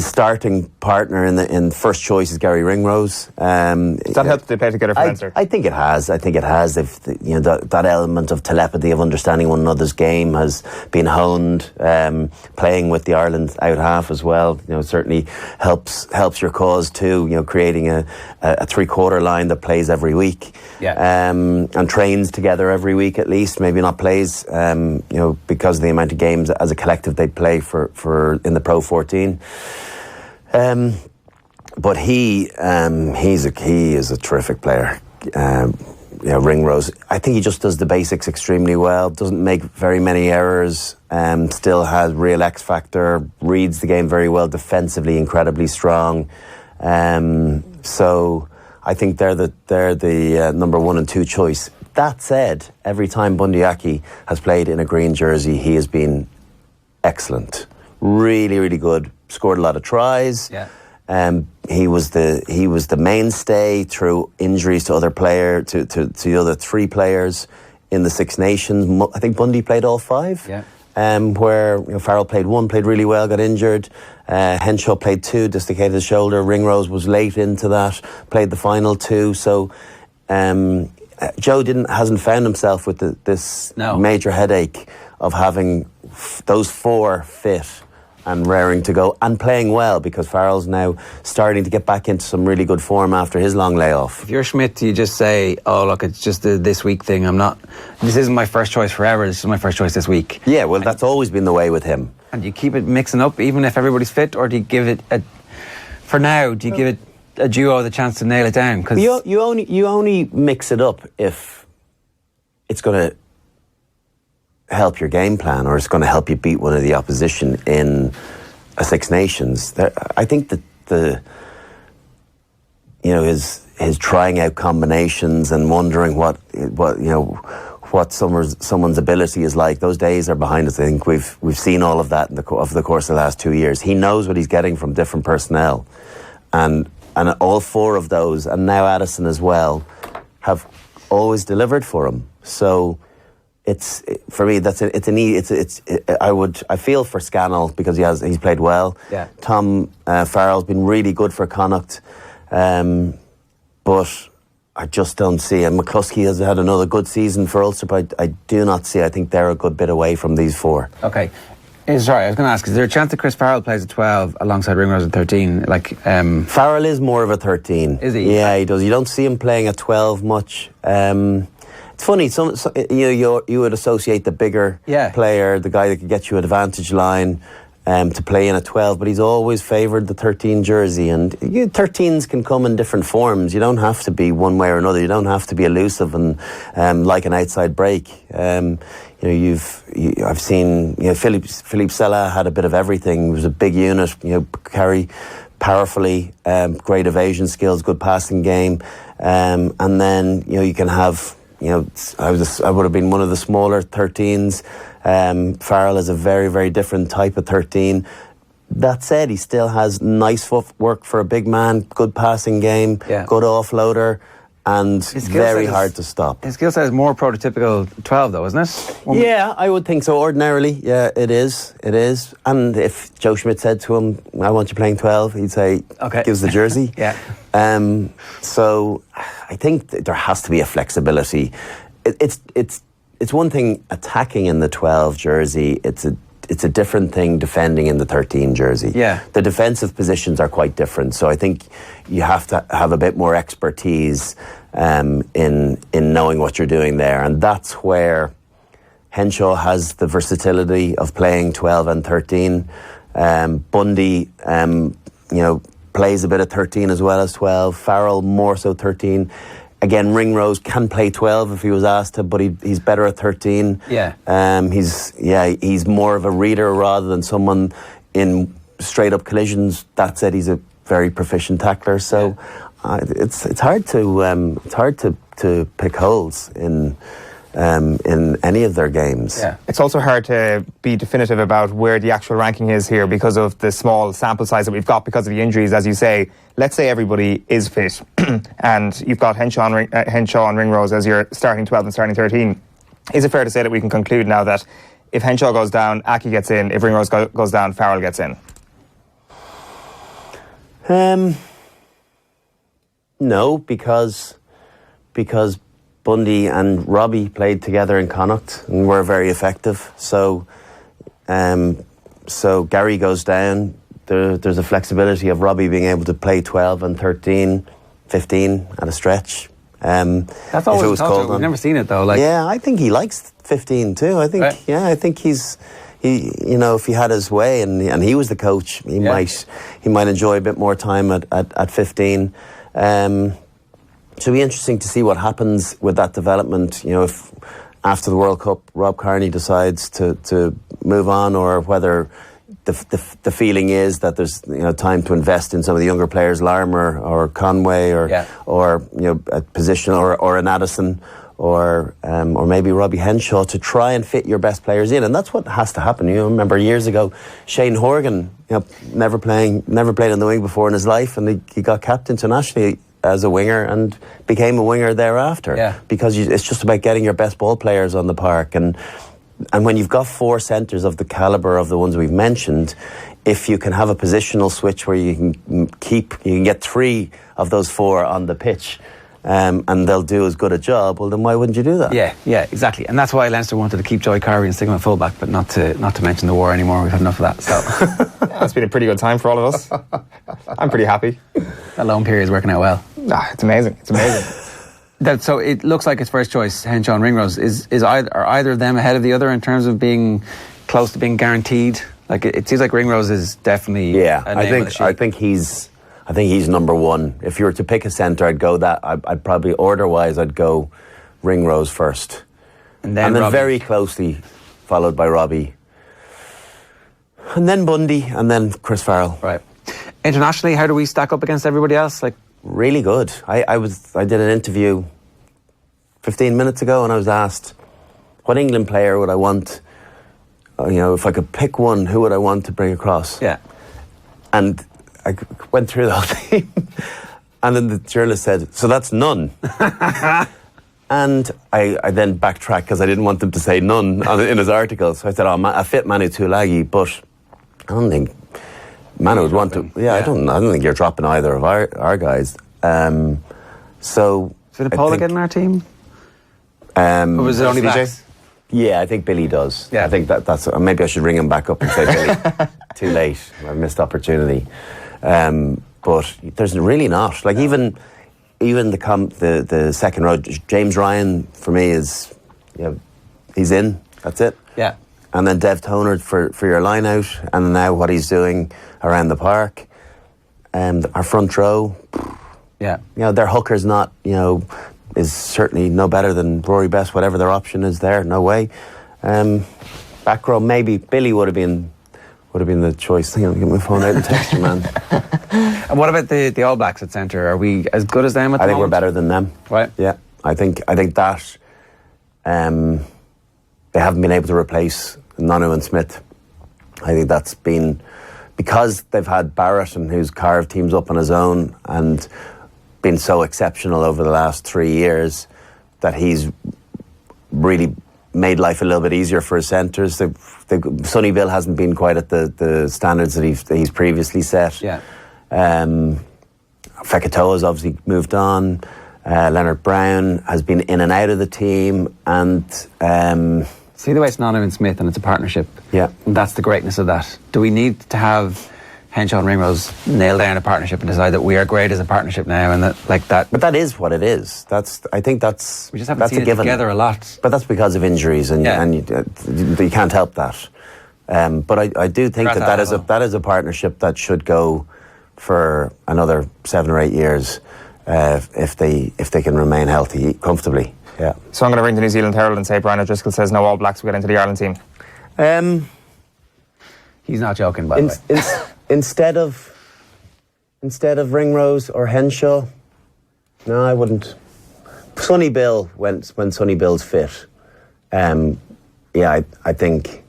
starting partner in first choice is Gary Ringrose. Does that help they play together for Leinster? I think it has. If that element of telepathy, of understanding one another's game has been honed. Playing with the Ireland out half as well, certainly helps your cause too. Creating a 3/4 line that plays every week. Yeah. And trains together every week at least. Maybe not plays. Because of the amount of games as a collective they play for in the Pro 14. But he is a terrific player. Ringrose, I think he just does the basics extremely well, doesn't make very many errors, still has real X factor, reads the game very well, defensively incredibly strong. So I think they're the number 1 and 2 choice. That said, every time Bundy Aki has played in a green jersey, he has been excellent, really, really good. Scored a lot of tries. Yeah. He was the mainstay through injuries to other to the other 3 players in the Six Nations. I think Bundy played all 5. Yeah. Where Farrell played 1, played really well, got injured. Henshaw played 2, dislocated his shoulder. Ringrose was late into that, played the final 2. So Joe hasn't found himself with this major headache of having those 4 fit and raring to go and playing well, because Farrell's now starting to get back into some really good form after his long layoff. If you're Schmidt, you just say, oh, look, it's just a this week thing. This isn't my first choice forever. This is my first choice this week. Yeah, well, that's always been the way with him. And you keep it mixing up even if everybody's fit, or do you give it give it a duo the chance to nail it down? Cause you only mix it up if it's going to help your game plan, or it's going to help you beat one of the opposition in a Six Nations. I think that his trying out combinations and wondering what someone's ability is like, those days are behind us. I think we've seen all of that over the course of the last 2 years. He knows what he's getting from different personnel, and all four of those, and now Addison as well, have always delivered for him. So it's for me. I feel for Scannell because he's played well. Yeah. Tom Farrell's been really good for Connacht, but I just don't see. And McCluskey has had another good season for Ulster, but I do not see. I think they're a good bit away from these four. Okay. Sorry, I was going to ask, is there a chance that Chris Farrell plays at 12 alongside Ringrose at 13? Farrell is more of a 13. Is he? Yeah, he does. You don't see him playing at 12 much. It's funny, you would associate the bigger player, the guy that could get you an advantage line, to play in at 12, but he's always favoured the 13 jersey. And 13s can come in different forms. You don't have to be one way or another. You don't have to be elusive and like an outside break. I've seen Philippe Sala had a bit of everything. He was a big unit. Carry powerfully, great evasion skills, good passing game, and then you can have. I would have been one of the smaller 13s. Farrell is a very, very different type of 13. That said, he still has nice footwork for a big man, good passing game, good offloader, and very hard to stop. His skill set is more prototypical 12, though, isn't it? Yeah, I would think so. Ordinarily, yeah, it is. It is. And if Joe Schmidt said to him, I want you playing 12, he'd say, okay, gives the jersey. Yeah. So I think there has to be a flexibility. It's one thing attacking in the 12 jersey. It's a different thing defending in the 13 jersey. Yeah. The defensive positions are quite different. So I think you have to have a bit more expertise in knowing what you're doing there. And that's where Henshaw has the versatility of playing 12 and 13. Bundy, plays a bit of 13 as well as 12. Farrell more so 13. Again, Ringrose can play 12 if he was asked to, but he's better at 13. Yeah. He's more of a reader rather than someone in straight up collisions. That said, he's a very proficient tackler. So it's hard to pick holes in any of their games. Yeah. It's also hard to be definitive about where the actual ranking is here because of the small sample size that we've got because of the injuries. As you say, let's say everybody is fit and you've got Henshaw and Ringrose as your starting 12 and starting 13. Is it fair to say that we can conclude now that if Henshaw goes down, Aki gets in, if Ringrose goes down, Farrell gets in? No, because Bundy and Robbie played together in Connacht and were very effective. So Gary goes down. There's a flexibility of Robbie being able to play 12 and 13, 15 at a stretch. That's always a culture. We've never seen it though. Yeah, I think he likes 15 too. I think I think he if he had his way and he was the coach, he might enjoy a bit more time at 15. So it'll be interesting to see what happens with that development. If after the World Cup, Rob Kearney decides to move on, or whether the feeling is that there's time to invest in some of the younger players, Larmour or Conway or a position or an Addison or maybe Robbie Henshaw to try and fit your best players in, and that's what has to happen. Remember years ago, Shane Horgan, never played on the wing before in his life, and he got capped internationally as a winger and became a winger thereafter. Because it's just about getting your best ball players on the park, and when you've got four centres of the calibre of the ones we've mentioned, if you can have a positional switch where you can get three of those four on the pitch, and they'll do as good a job, well then why wouldn't you do that? Yeah, exactly. And that's why Leinster wanted to keep Joey Carbery and stick him at fullback, but not to mention the war anymore. We've had enough of that. So Yeah, it's been a pretty good time for all of us. I'm pretty happy. that loan period is working out well. It's amazing. It's amazing. So it looks like his first choice, Henshaw and Ringrose, are either of them ahead of the other in terms of being close to being guaranteed? Like it seems like Ringrose is definitely I think he's number one. If you were to pick a centre, I'd go that. I'd probably order-wise, I'd go Ringrose first, and then very closely followed by Robbie, and then Bundy, and then Chris Farrell. Right. Internationally, how do we stack up against everybody else? Like, really good. I did an interview 15 minutes ago, and I was asked what England player would I want. If I could pick one, who would I want to bring across? Yeah. And I went through the whole thing, and then the journalist said, "So that's none." And I then backtracked because I didn't want them to say none in his article. So I said, I fit Manu Tuilagi, but I don't think Manu would want to. Yeah, I don't think you're dropping either of our guys. So did Paula get in our team? Or was it only backs? Yeah, I think Billy does. Yeah. I think that's maybe I should ring him back up and say, Billy, too late, I missed opportunity. But there's really not. Like even the second row, James Ryan for me is, he's in. That's it. Yeah. And then Dev Toner for your line out, and now what he's doing around the park, our front row. Yeah. Their hooker's not is certainly no better than Rory Best, whatever their option is there, no way. Back row, maybe Billy would have been the choice. I think I'll get my phone out and text you, man. And what about the All Blacks at centre? Are we as good as them at the moment? I think we're better than them. Right. Yeah. I think that they haven't been able to replace Nonu and Smith. I think that's been because they've had Barrett, and who's carved teams up on his own and been so exceptional over the last 3 years, that he's really made life a little bit easier for his centres. Sonny Bill hasn't been quite at the standards that he's previously set. Yeah. Fekitoa's obviously moved on. Leonard Brown has been in and out of the team, and see the way it's Nonu and Smith, and it's a partnership. Yeah. And that's the greatness of that. Do we need to have Henshaw and Ringrose nail down a partnership and decide that we are great as a partnership now, and that? But that is what it is. I think that's we just haven't that's seen a it given. together a lot. But that's because of injuries, and you can't help that. But I do think that is a partnership that should go for another 7 or 8 years if they can remain healthy comfortably. Yeah. So I'm going to ring the New Zealand Herald and say Brian O'Driscoll says no All Blacks will get into the Ireland team. He's not joking, by the way. Instead of Ringrose or Henshaw, no, I wouldn't. Sonny Bill, when Sonny Bill's fit, I think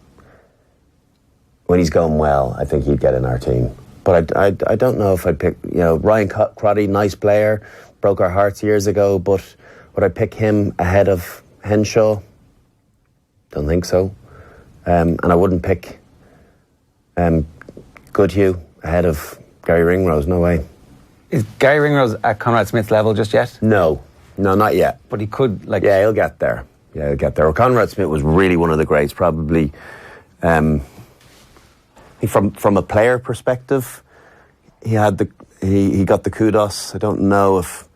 when he's going well, I think he'd get in our team. But I don't know if I'd pick, Ryan Crotty, nice player, broke our hearts years ago, but would I pick him ahead of Henshaw? Don't think so. And I wouldn't pick Goodhue ahead of Gary Ringrose, no way. Is Gary Ringrose at Conrad Smith's level just yet? No, not yet. But he could, Yeah, he'll get there. Well, Conrad Smith was really one of the greats, probably. From a player perspective, he got the kudos. I don't know if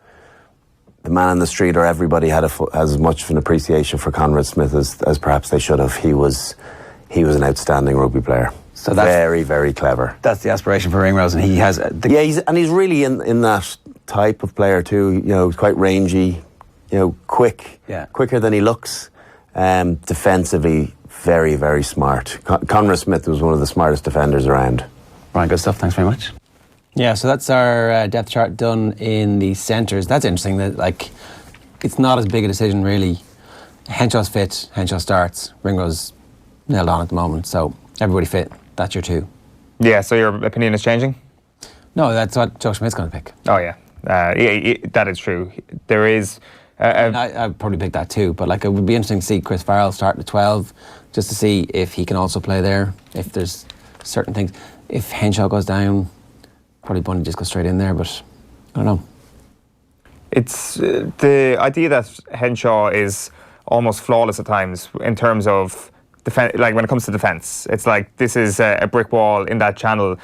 the man in the street or everybody had as much of an appreciation for Conrad Smith as perhaps they should have. He was an outstanding rugby player. So that's very, very clever. That's the aspiration for Ringrose, and he has. He's really in that type of player too. He's quite rangy, quick, quicker than he looks. Defensively, very, very smart. Conrad Smith was one of the smartest defenders around. Right, good stuff. Thanks very much. Yeah, so that's our depth chart done in the centres. That's interesting. That it's not as big a decision really. Henshaw's fit. Henshaw starts. Ringrose nailed on at the moment. So everybody fit. That's your two. Yeah, so your opinion is changing? No, that's what Joe Schmidt's going to pick. Oh, yeah. That is true. There is... I'd probably pick that too, but it would be interesting to see Chris Farrell start at 12, just to see if he can also play there, if there's certain things. If Henshaw goes down, probably Bundy just goes straight in there, but I don't know. It's the idea that Henshaw is almost flawless at times in terms of like when it comes to defence. It's like this is a brick wall in that channel.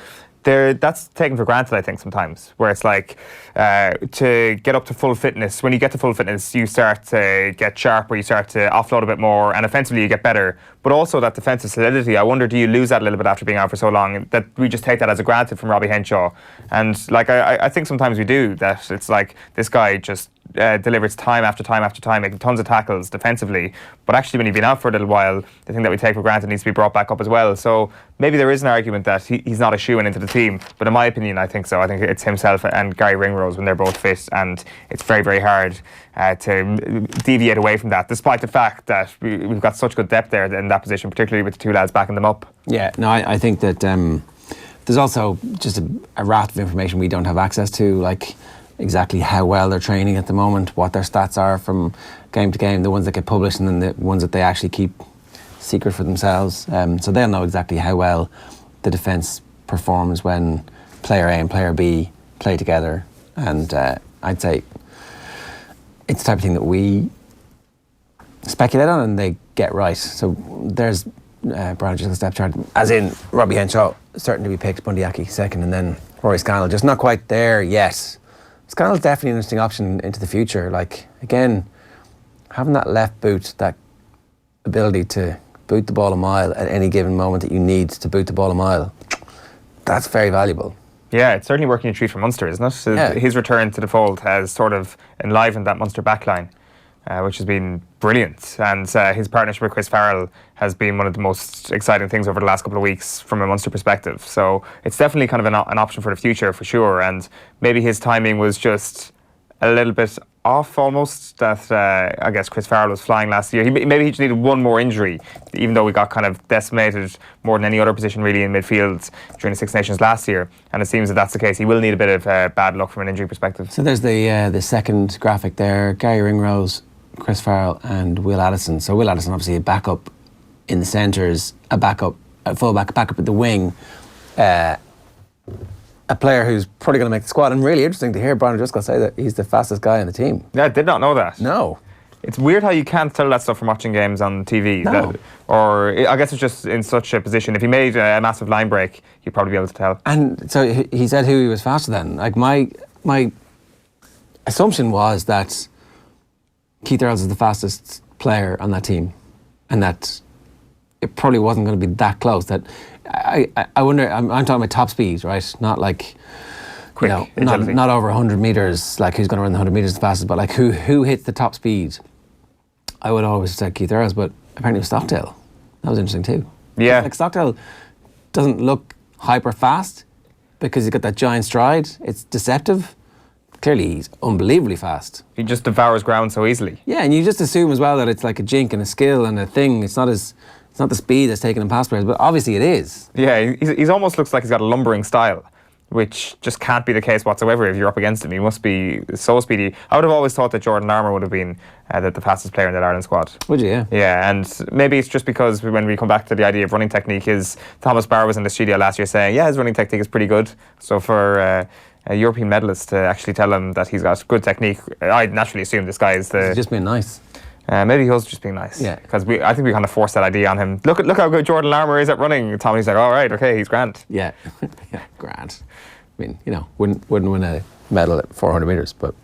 That's taken for granted, I think, sometimes, where it's like to get up to full fitness. When you get to full fitness, you start to get sharper, you start to offload a bit more, and offensively you get better. But also that defensive solidity, I wonder, do you lose that a little bit after being out for so long, that we just take that as a granted from Robbie Henshaw? And like I think sometimes we do, that it's like this guy just delivers time after time after time, making tons of tackles defensively. But actually, when you've been out for a little while, the thing that we take for granted needs to be brought back up as well. So maybe there is an argument that he's not a shoo-in into the team. But in my opinion, I think so. I think it's himself and Gary Ringrose when they're both fit, and it's very, very hard to deviate away from that, despite the fact that we've got such good depth there in that position, particularly with the two lads backing them up. Yeah, no, I think that there's also just a raft of information we don't have access to, like exactly how well they're training at the moment, what their stats are from game to game, the ones that get published and then the ones that they actually keep secret for themselves. So they'll know exactly how well the defence performs when player A and player B play together. And I'd say it's the type of thing that we speculate on and they get right. So there's Brian just a step chart, as in Robbie Henshaw certain to be picked, Bundyaki second, and then Rory Scannell just not quite there yet. Scannell's definitely an interesting option into the future. Like, again, having that left boot, that ability to boot the ball a mile at any given moment that you need to boot the ball a mile, that's very valuable. Yeah, it's certainly working a treat for Munster, isn't it? So yeah. His return to the fold has sort of enlivened that Munster backline, which has been brilliant. And his partnership with Chris Farrell has been one of the most exciting things over the last couple of weeks from a Munster perspective. So it's definitely kind of an option for the future, for sure. And maybe his timing was just a little bit off almost, that I guess Chris Farrell was flying last year. Maybe he just needed one more injury, even though we got kind of decimated more than any other position really in midfield during the Six Nations last year. And it seems that that's the case. He will need a bit of bad luck from an injury perspective. So there's the second graphic there, Gary Ringrose, Chris Farrell and Will Addison. So Will Addison obviously a backup in the centres, a full-back, a backup at the wing, a player who's probably going to make the squad. And really interesting to hear Brian O'Driscoll say that he's the fastest guy on the team. Yeah, I did not know that. No. It's weird how you can't tell that stuff from watching games on TV. No. Or I guess it's just in such a position. If he made a massive line break, you'd probably be able to tell. And so he said who he was faster than. Like my assumption was that Keith Earls is the fastest player on that team, and that it probably wasn't going to be that close. That I wonder. I'm talking about top speed, right? Not like quick, not over 100 meters. Like who's going to run the 100 meters the fastest, but like who hits the top speed. I would always have said Keith Earls, but apparently it was Stockdale. That was interesting too. Yeah, like Stockdale doesn't look hyper fast because he's got that giant stride. It's deceptive. Clearly, he's unbelievably fast. He just devours ground so easily. Yeah, and you just assume as well that it's like a jink and a skill and a thing. It's not the speed that's taken him past players, but obviously it is. Yeah, he's almost looks like he's got a lumbering style, which just can't be the case whatsoever if you're up against him. He must be so speedy. I would have always thought that Jordan Larmour would have been the fastest player in that Ireland squad. Would you? Yeah. Yeah, and maybe it's just because when we come back to the idea of running technique, Thomas Barr was in the studio last year saying, yeah, his running technique is pretty good. So for a European medalist to actually tell him that he's got good technique, I'd naturally assume this guy is He's just being nice. Maybe he was just being nice. Yeah. Because I think we kind of forced that idea on him. Look how good Jordan Larmour is at running. Tommy's like, all right, okay, he's grand. Yeah, yeah, grand. I mean, wouldn't win a medal at 400 metres, but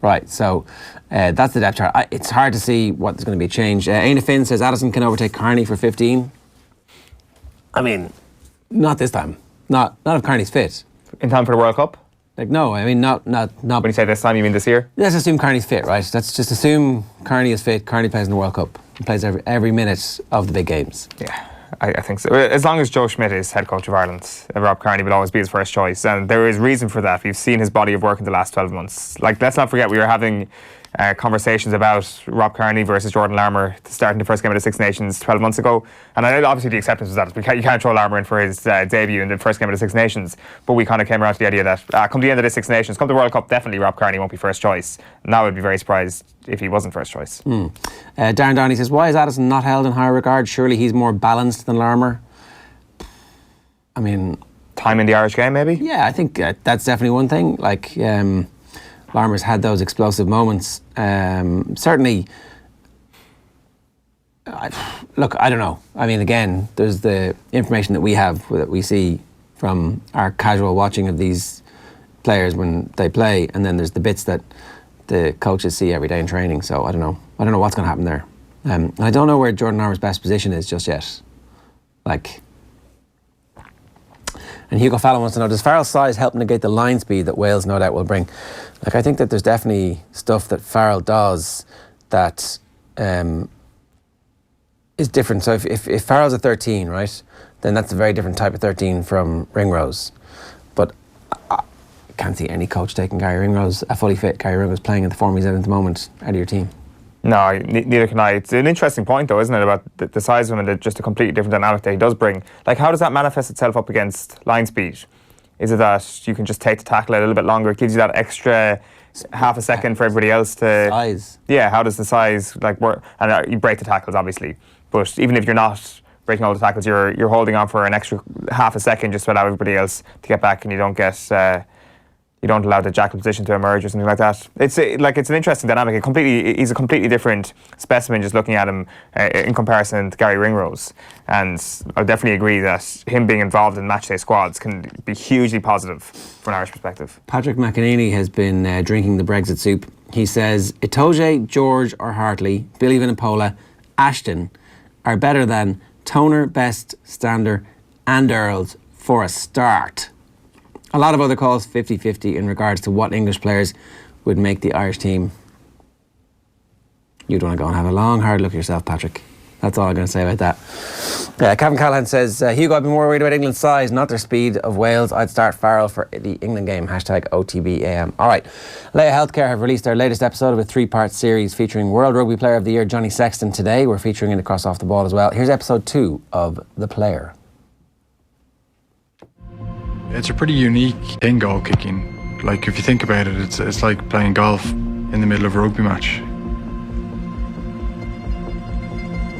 right. So that's the depth chart. It's hard to see what there's going to be a change. Aina Finn says Addison can overtake Carney for 15. I mean, not this time. Not if Carney's fit. In time for the World Cup? Like, no, I mean, not. When you say this time, you mean this year? Let's assume Carney's fit, right? Let's just assume Carney is fit. Carney plays in the World Cup. He plays every minute of the big games. Yeah, I think so. As long as Joe Schmidt is head coach of Ireland, Rob Carney will always be his first choice. And there is reason for that. We've seen his body of work in the last 12 months. Like, let's not forget, we were having conversations about Rob Carney versus Jordan Larmour to start in the first game of the Six Nations 12 months ago. And obviously the acceptance was that you can't throw Larmour in for his debut in the first game of the Six Nations. But we kind of came around to the idea that come the end of the Six Nations, come the World Cup, definitely Rob Carney won't be first choice. Now I would be very surprised if he wasn't first choice. Darren Downey says, why is Addison not held in higher regard? Surely he's more balanced than Larmour. I mean... Time in the Irish game, maybe? Yeah, I think that's definitely one thing. Like... Larmer's had those explosive moments. Certainly, look, I don't know. I mean, again, there's the information that we have, that we see from our casual watching of these players when they play, and then there's the bits that the coaches see every day in training. So I don't know what's going to happen there. And I don't know where Jordan Larmer's best position is just yet. And Hugo Fallon wants to know, does Farrell's size help negate the line speed that Wales no doubt will bring? I think that there's definitely stuff that Farrell does that is different. So if Farrell's a 13, right, then that's a very different type of 13 from Ringrose. But I can't see any coach taking Gary Ringrose, a fully fit Gary Ringrose, playing at the form he's in at the moment, out of your team. No, neither can I. It's an interesting point, though, isn't it, about the size of him and just a completely different dynamic that he does bring. How does that manifest itself up against line speed? Is it that you can just take the tackle a little bit longer? It gives you that extra half a second for everybody else to... Size. Yeah, how does the size work? And you break the tackles, obviously. But even if you're not breaking all the tackles, you're holding on for an extra half a second just to allow everybody else to get back, and you don't get... you don't allow the jackal position to emerge or something like that. It's an interesting dynamic. He's a completely different specimen just looking at him in comparison to Gary Ringrose. And I definitely agree that him being involved in matchday squads can be hugely positive from an Irish perspective. Patrick McEnany has been drinking the Brexit soup. He says, Itoje, George or Hartley, Billy Vinipola, Ashton are better than Toner, Best, Stander and Earls for a start. A lot of other calls 50-50 in regards to what English players would make the Irish team. You'd want to go and have a long, hard look at yourself, Patrick. That's all I'm going to say about that. Kevin Callahan says, Hugo, I'd be more worried about England's size, not their speed of Wales. I'd start Farrell for the England game. Hashtag OTB AM. All right. Leia Healthcare have released their latest episode of a 3-part series featuring World Rugby Player of the Year Johnny Sexton today. We're featuring in the Cross Off the Ball as well. Here's episode 2 of The Player. It's a pretty unique thing, goal kicking. If you think about it, it's like playing golf in the middle of a rugby match.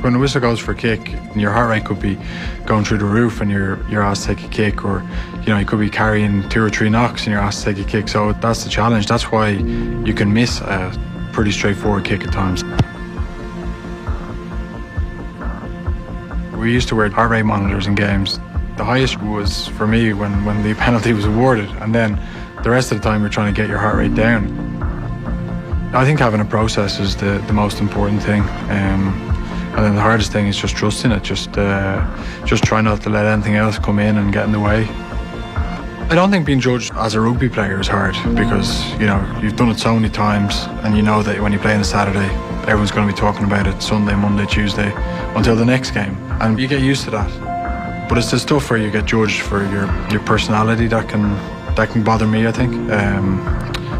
When the whistle goes for a kick, and your heart rate could be going through the roof and you're asked to take a kick, or you could be carrying 2 or 3 knocks and you're asked to take a kick. So that's the challenge. That's why you can miss a pretty straightforward kick at times. We used to wear heart rate monitors in games. The highest was for me when the penalty was awarded, and then the rest of the time you're trying to get your heart rate down. I think having a process is the most important thing, and then the hardest thing is just trusting it. Just try not to let anything else come in and get in the way. I don't think being judged as a rugby player is hard, because you've done it so many times, and you know that when you play on a Saturday, everyone's going to be talking about it Sunday, Monday, Tuesday, until the next game, and you get used to that. But it's the stuff where you get judged for your personality that can bother me, I think,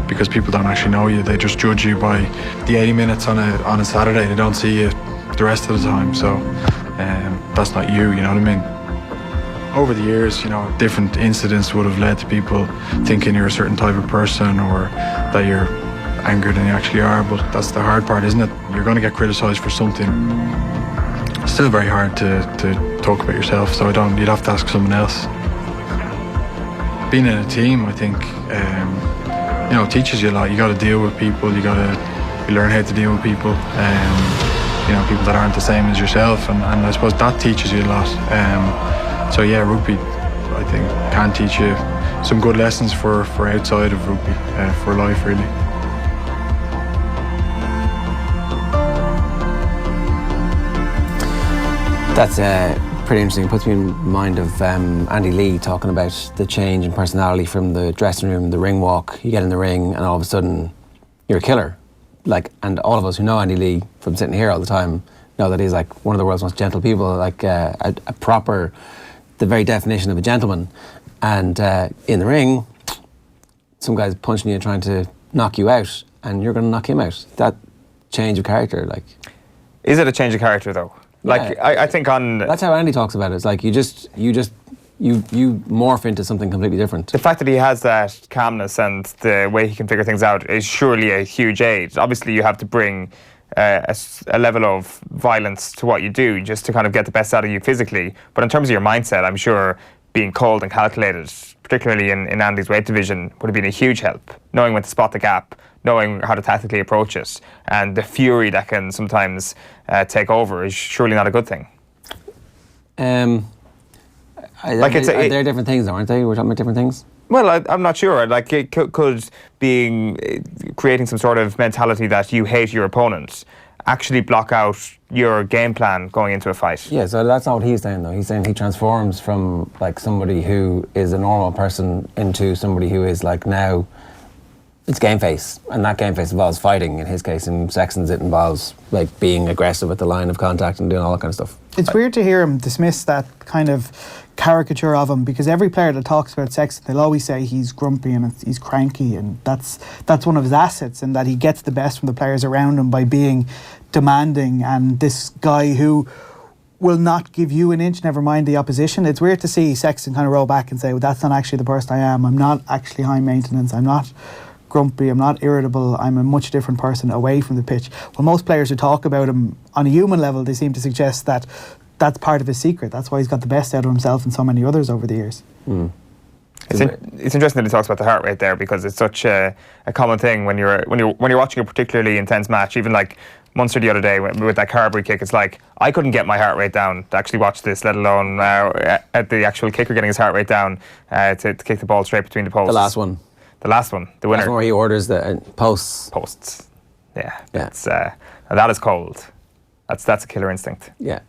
because people don't actually know you. They just judge you by the 80 minutes on a Saturday. They don't see you the rest of the time. So that's not you know what I mean? Over the years, different incidents would have led to people thinking you're a certain type of person, or that you're angrier than you actually are. But that's the hard part, isn't it? You're going to get criticised for something. It's still very hard to talk about yourself, so you'd have to ask someone else. Being in a team, I think, teaches you a lot. You got to deal with people. You learn how to deal with people. People that aren't the same as yourself, and I suppose that teaches you a lot. So yeah, rugby, I think, can teach you some good lessons for outside of rugby, for life, really. That's pretty interesting. It puts me in mind of Andy Lee talking about the change in personality from the dressing room, the ring walk. You get in the ring and all of a sudden you're a killer. And all of us who know Andy Lee from sitting here all the time know that he's one of the world's most gentle people, a proper, the very definition of a gentleman. And in the ring, some guy's punching you, trying to knock you out, and you're going to knock him out. That change of character, Is it a change of character, though? I think that's how Andy talks about it. It's you morph into something completely different. The fact that he has that calmness and the way he can figure things out is surely a huge aid. Obviously, you have to bring a level of violence to what you do just to kind of get the best out of you physically. But in terms of your mindset, I'm sure being cold and calculated, particularly in Andy's weight division, would have been a huge help. Knowing when to spot the gap, knowing how to tactically approach it, and the fury that can sometimes take over is surely not a good thing. They're different things, though, aren't they? We're talking about different things. Well, I'm not sure. Like, it could being creating some sort of mentality that you hate your opponent actually block out your game plan going into a fight. Yeah, so that's not what he's saying, though. He's saying he transforms from like somebody who is a normal person into somebody who is like now. It's game face, and that game face involves fighting. In his case, in Sexton's, it involves like being aggressive at the line of contact and doing all that kind of stuff. It's weird to hear him dismiss that kind of caricature of him, because every player that talks about Sexton, they'll always say he's grumpy and he's cranky, and that's one of his assets, and that he gets the best from the players around him by being demanding, and this guy who will not give you an inch, never mind the opposition. It's weird to see Sexton kind of roll back and say, well, that's not actually the person I am. I'm not actually high maintenance. I'm not grumpy, I'm not irritable, I'm a much different person away from the pitch. Well, most players who talk about him on a human level, they seem to suggest that that's part of his secret. That's why he's got the best out of himself and so many others over the years. It's interesting that he talks about the heart rate there, because it's such a common thing when you're watching a particularly intense match. Even like Munster the other day with that Carberry kick, it's like I couldn't get my heart rate down to actually watch this, let alone at the actual kicker getting his heart rate down to kick the ball straight between the posts. The last one, the winner. That's where he orders the posts. Posts. Yeah. That is cold. That's a killer instinct. Yeah.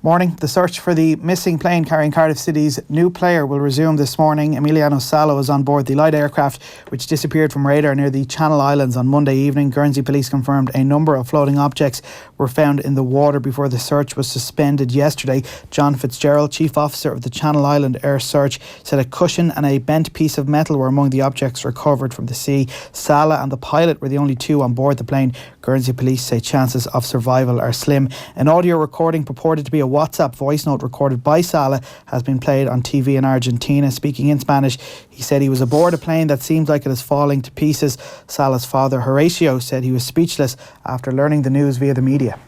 Morning. The search for the missing plane carrying Cardiff City's new player will resume this morning. Emiliano Sala was on board the light aircraft which disappeared from radar near the Channel Islands on Monday evening. Guernsey police confirmed a number of floating objects were found in the water before the search was suspended yesterday. John Fitzgerald, Chief Officer of the Channel Island Air Search, said a cushion and a bent piece of metal were among the objects recovered from the sea. Sala and the pilot were the only two on board the plane. Guernsey police say chances of survival are slim. An audio recording purported to be a WhatsApp voice note recorded by Sala has been played on TV in Argentina. Speaking in Spanish, he said he was aboard a plane that seems like it is falling to pieces. Sala's father, Horatio, said he was speechless after learning the news via the media.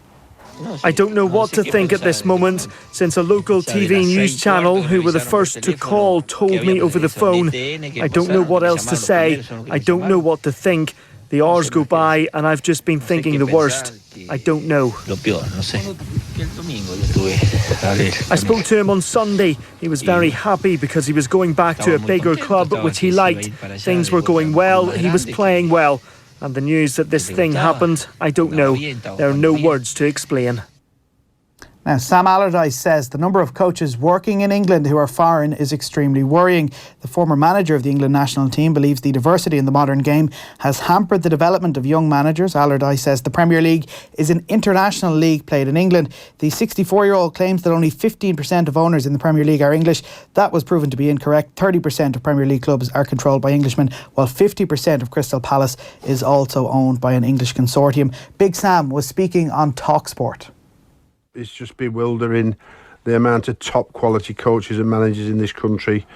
I don't know what to think at this moment, since a local TV news channel, who were the first to call, told me over the phone. I don't know what else to say. I don't know what to think. The hours go by and I've just been thinking the worst. I don't know. I spoke to him on Sunday. He was very happy because he was going back to a bigger club which he liked. Things were going well, he was playing well. And the news that this thing happened, I don't know. There are no words to explain. Now, Sam Allardyce says the number of coaches working in England who are foreign is extremely worrying. The former manager of the England national team believes the diversity in the modern game has hampered the development of young managers. Allardyce says the Premier League is an international league played in England. The 64-year-old claims that only 15% of owners in the Premier League are English. That was proven to be incorrect. 30% of Premier League clubs are controlled by Englishmen, while 50% of Crystal Palace is also owned by an English consortium. Big Sam was speaking on TalkSport. It's just bewildering, the amount of top quality coaches and managers in this country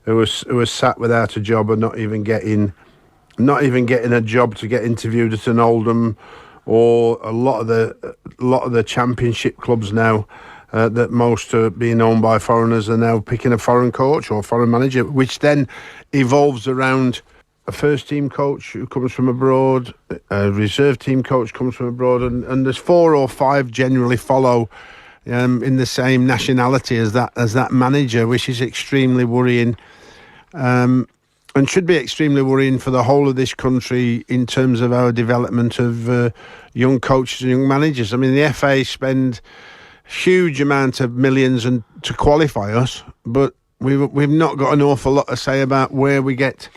who are sat without a job and not even getting a job to get interviewed at an Oldham, or a lot of the championship clubs now that most are being owned by foreigners are now picking a foreign coach or foreign manager, which then evolves around a first team coach who comes from abroad, a reserve team coach comes from abroad, and there's 4 or 5 generally follow in the same nationality as that manager, which is extremely worrying, and should be extremely worrying for the whole of this country in terms of our development of young coaches and young managers. I mean, the FA spend huge amount of millions to qualify us, but we've not got an awful lot to say about where we get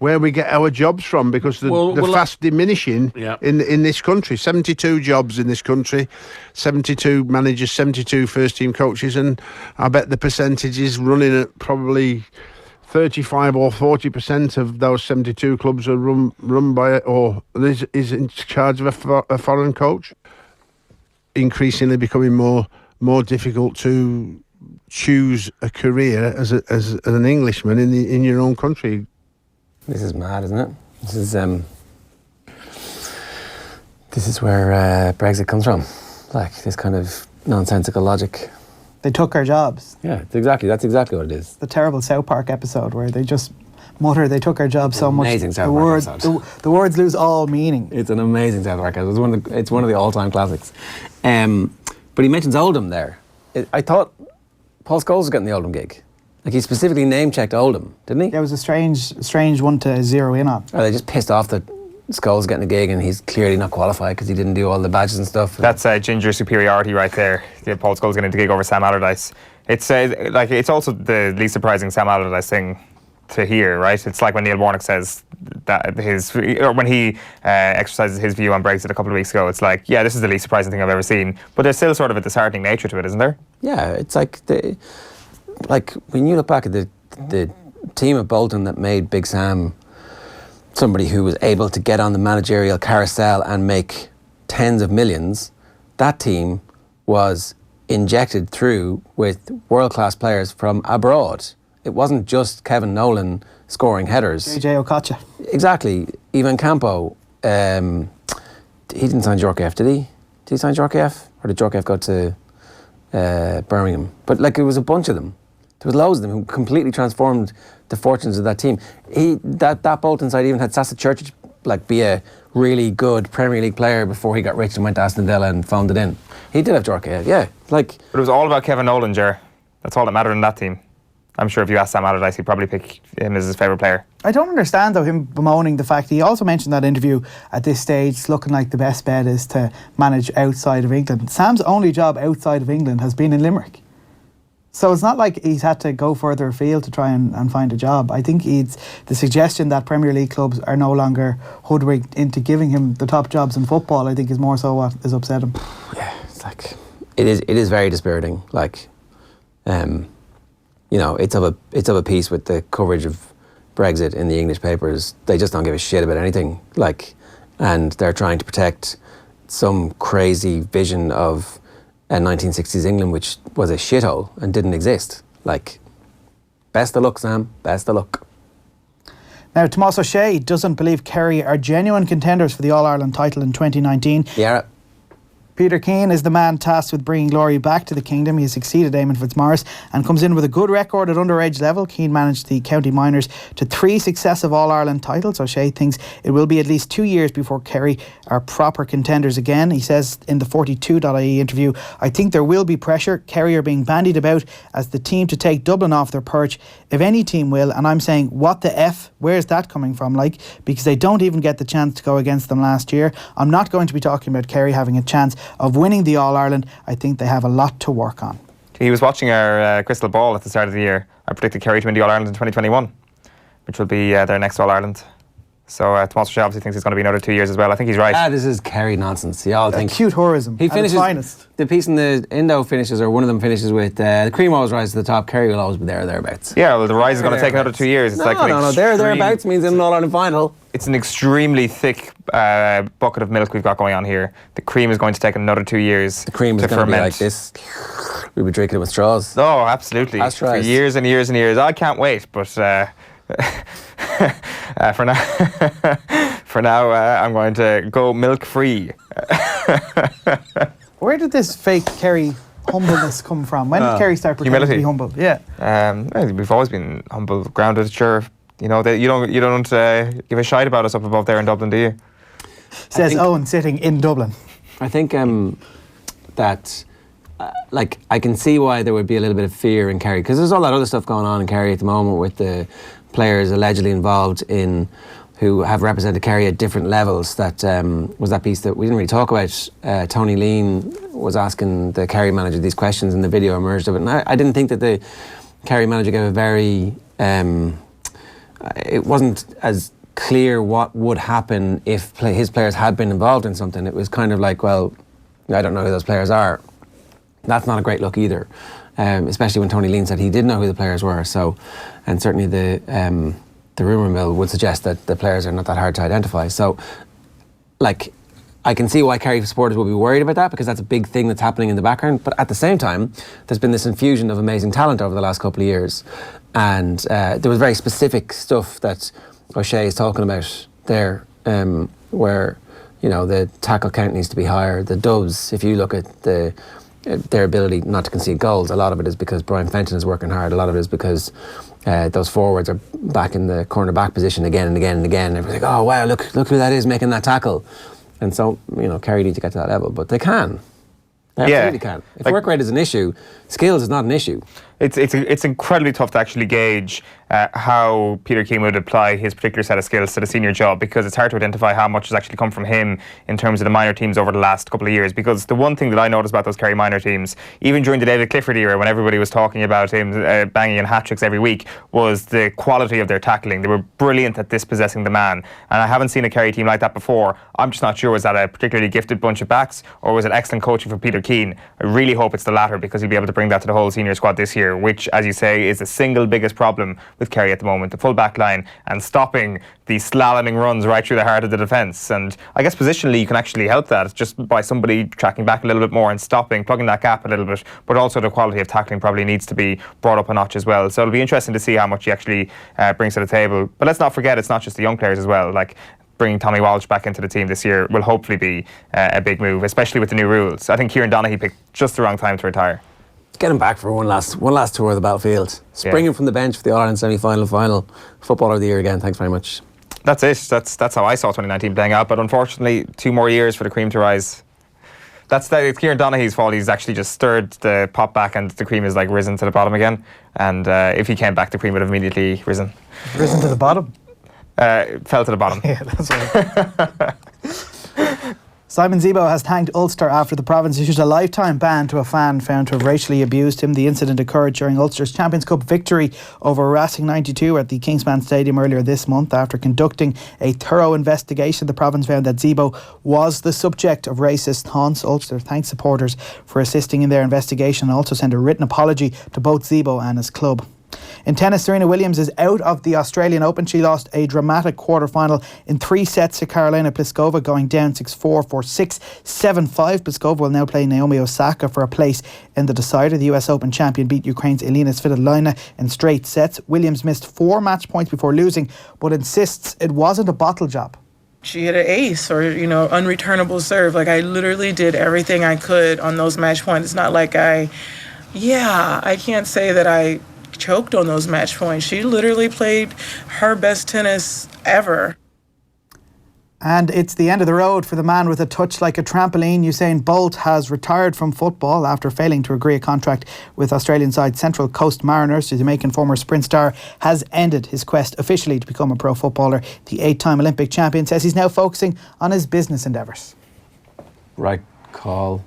our jobs from, because they're fast diminishing in this country. 72 jobs in this country, 72 managers, 72 first team coaches, and I bet the percentage is running at probably 35 or 40% of those 72 clubs are run by or is in charge of a foreign coach. Increasingly becoming more difficult to choose a career as an Englishman in your own country. This is mad, isn't it? This is where Brexit comes from. Like, this kind of nonsensical logic. They took our jobs. Yeah, that's exactly what it is. The terrible South Park episode where they just mutter, they took our jobs so much. Amazing South Park episode. The words lose all meaning. It's an amazing South Park episode. It's one of the all-time classics. But he mentions Oldham there. I thought Paul Scholes was getting the Oldham gig. Like, he specifically name-checked Oldham, didn't he? Yeah, it was a strange one to zero in on. Or they just pissed off that Scholes getting a gig and he's clearly not qualified because he didn't do all the badges and stuff. That's ginger superiority right there. Yeah, Paul Scholes getting the gig over Sam Allardyce. It's it's also the least surprising Sam Allardyce thing to hear, right? It's like when Neil Warnock says that when he exercises his view on Brexit a couple of weeks ago. It's like, yeah, this is the least surprising thing I've ever seen. But there's still sort of a disheartening nature to it, isn't there? Yeah, it's like when you look back at the team at Bolton that made Big Sam somebody who was able to get on the managerial carousel and make tens of millions, that team was injected through with world-class players from abroad. It wasn't just Kevin Nolan scoring headers. JJ Okocha. Exactly. Ivan Campo, he didn't sign Djorkaeff, did he? Did he sign Djorkaeff? Or did Djorkaeff go to Birmingham? But it was a bunch of them. There was loads of them who completely transformed the fortunes of that team. That Bolton side even had Sasa Church be a really good Premier League player before he got rich and went to Aston Villa and phoned it in. He did have Djorkaeff, yeah. But it was all about Kevin Nolan, Ger. That's all that mattered in that team. I'm sure if you ask Sam Allardyce, he'd probably pick him as his favourite player. I don't understand, though, him bemoaning the fact he also mentioned that interview at this stage, it's looking like the best bet is to manage outside of England. Sam's only job outside of England has been in Limerick. So it's not like he's had to go further afield to try and find a job. I think the suggestion that Premier League clubs are no longer hoodwinked into giving him the top jobs in football, I think, is more so what has upset him. Yeah, it is very dispiriting. It's of a piece with the coverage of Brexit in the English papers. They just don't give a shit about anything. And they're trying to protect some crazy vision of 1960s England, which was a shithole and didn't exist. Best of luck, Sam. Best of luck. Now, Tomás O'Shea doesn't believe Kerry are genuine contenders for the All-Ireland title in 2019. Yeah. Peter Keane is the man tasked with bringing glory back to the kingdom. He has succeeded Eamon Fitzmaurice and comes in with a good record at underage level. Keane managed the county minors to 3 successive All-Ireland titles. O'Shea thinks it will be at least 2 years before Kerry are proper contenders again. He says in the 42.ie interview, "I think there will be pressure. Kerry are being bandied about as the team to take Dublin off their perch. If any team will, and I'm saying, what the F? Where's that coming from? Because they don't even get the chance to go against them last year. I'm not going to be talking about Kerry having a chance of winning the All-Ireland. I think they have a lot to work on." He was watching our crystal ball at the start of the year. I predicted Kerry to win the All-Ireland in 2021, which will be their next All-Ireland. So Tomás O'Shea obviously thinks it's going to be another 2 years as well. I think he's right. This is Kerry nonsense. Y'all think cute tourism. He finishes finest. The piece in the Indo finishes, or one of them finishes with the cream always rises to the top. Kerry will always be there or thereabouts. Yeah, well, the rise is going to take another 2 years. It's no. Thereabouts means in an All-Ireland final. It's an extremely thick bucket of milk we've got going on here. The cream is going to take another 2 years. The cream is to going to be ferment. like this. We'll be drinking it with straws. Oh, absolutely. For years and years and years. I can't wait, but for now, I'm going to go milk-free. Where did this fake Kerry humbleness come from? When did Kerry start pretending to be humble? Yeah. We've always been humble, grounded, sure. You don't give a shite about us up above there in Dublin, do you? Says Eoin sitting in Dublin. I think that I can see why there would be a little bit of fear in Kerry, because there's all that other stuff going on in Kerry at the moment with the players allegedly involved in who have represented Kerry at different levels. That was that piece that we didn't really talk about. Tony Lean was asking the Kerry manager these questions, and the video emerged of it. And I didn't think that the Kerry manager gave a very... it wasn't as clear what would happen if his players had been involved in something. It was kind of like, well, I don't know who those players are. That's not a great look either, especially when Tony Lean said he did know who the players were. So, and certainly the rumour mill would suggest that the players are not that hard to identify. So, I can see why Kerry supporters will be worried about that, because that's a big thing that's happening in the background. But at the same time, there's been this infusion of amazing talent over the last couple of years. And there was very specific stuff that O'Shea is talking about there, where, the tackle count needs to be higher. The dubs, if you look at the their ability not to concede goals. A lot of it is because Brian Fenton is working hard. A lot of it is because those forwards are back in the corner-back position again and again and again. Everyone's like, oh, wow, look who that is making that tackle. And so, Kerry need to get to that level, but they can. They absolutely can. If work rate is an issue, skills is not an issue. It's incredibly tough to actually gauge how Peter Keane would apply his particular set of skills to the senior job, because it's hard to identify how much has actually come from him in terms of the minor teams over the last couple of years. Because the one thing that I noticed about those Kerry minor teams, even during the David Clifford era, when everybody was talking about him banging in hat-tricks every week, was the quality of their tackling. They were brilliant at dispossessing the man, and I haven't seen a Kerry team like that before. I'm just not sure, was that a particularly gifted bunch of backs, or was it excellent coaching from Peter Keane? I really hope it's the latter, because he'll be able to bring that to the whole senior squad this year, which, as you say, is the single biggest problem with Kerry at the moment, the full back line, and stopping the slaloming runs right through the heart of the defence. And I guess positionally you can actually help that just by somebody tracking back a little bit more and stopping, plugging that gap a little bit, but also the quality of tackling probably needs to be brought up a notch as well. So it'll be interesting to see how much he actually brings to the table. But let's not forget, it's not just the young players as well. Like, bringing Tommy Walsh back into the team this year will hopefully be a big move, especially with the new rules. I think Kieran Donaghy picked just the wrong time to retire. Get him back for one last tour of the battlefield. Spring him from the bench for the All-Ireland semi-final, final. Footballer of the year again. Thanks very much. That's it. That's how I saw 2019 playing out. But unfortunately, 2 more years for the cream to rise. It's Kieran Donaghy's fault. He's actually just stirred the pot back, and the cream is like risen to the bottom again. And if he came back, the cream would have immediately risen. Risen to the bottom? Fell to the bottom. Yeah, that's right. Simon Zebo has thanked Ulster after the province issued a lifetime ban to a fan found to have racially abused him. The incident occurred during Ulster's Champions Cup victory over Racing 92 at the Kingspan Stadium earlier this month. After conducting a thorough investigation, the province found that Zebo was the subject of racist taunts. Ulster thanked supporters for assisting in their investigation and also sent a written apology to both Zebo and his club. In tennis, Serena Williams is out of the Australian Open. She lost a dramatic quarter-final in 3 sets to Karolina Pliskova, going down 6-4, 4-6, 7-5. Pliskova will now play Naomi Osaka for a place in the decider. The US Open champion beat Ukraine's Elina Svitolina in straight sets. Williams missed 4 match points before losing, but insists it wasn't a bottle job. She hit an ace or, unreturnable serve. Like, I literally did everything I could on those match points. It's not like I can't say that I choked on those match points. She literally played her best tennis ever. And it's the end of the road for the man with a touch like a trampoline. Usain Bolt has retired from football after failing to agree a contract with Australian side Central Coast Mariners. The Jamaican former sprint star has ended his quest officially to become a pro footballer. The 8-time Olympic champion says he's now focusing on his business endeavours. Right call.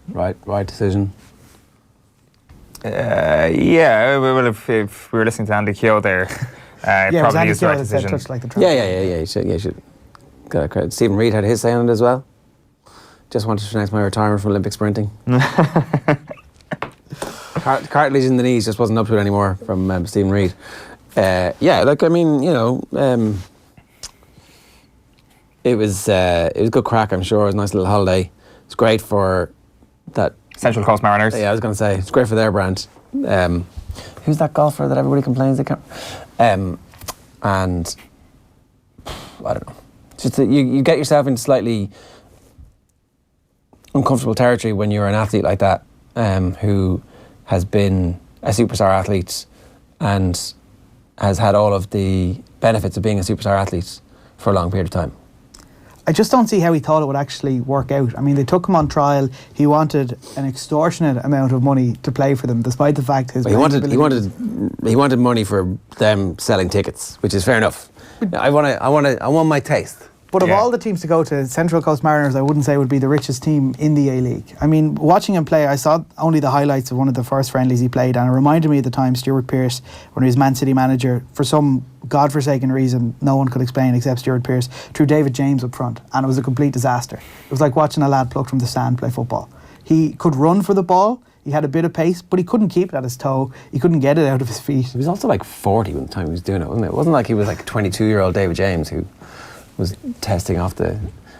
Right decision. If we were listening to Andy Keogh there, probably is the right decision. You should. Got a credit. Stephen Reid had his say on it as well. Just wanted to announce my retirement from Olympic sprinting. Cartilage in the knees just wasn't up to it anymore from Stephen Reid. It was good crack, I'm sure. It was a nice little holiday. It's great for that Central Coast Mariners. Yeah, I was going to say it's great for their brand. Who's that golfer that everybody complains they can't? And I don't know. Just you get yourself into slightly uncomfortable territory when you're an athlete like that, who has been a superstar athlete and has had all of the benefits of being a superstar athlete for a long period of time. I just don't see how he thought it would actually work out. I mean, they took him on trial. He wanted an extortionate amount of money to play for them, despite the fact his. He wanted money for them selling tickets, which is fair enough. I want my taste. But of all the teams to go to, Central Coast Mariners, I wouldn't say would be the richest team in the A-League. I mean, watching him play, I saw only the highlights of one of the first friendlies he played, and it reminded me of the time Stuart Pearce, when he was Man City manager, for some godforsaken reason no one could explain except Stuart Pearce, threw David James up front, and it was a complete disaster. It was like watching a lad plucked from the sand play football. He could run for the ball, he had a bit of pace, but he couldn't keep it at his toe. He couldn't get it out of his feet. He was also like 40 when the time he was doing it, wasn't it? It wasn't like he was like 22-year-old David James who was testing off the...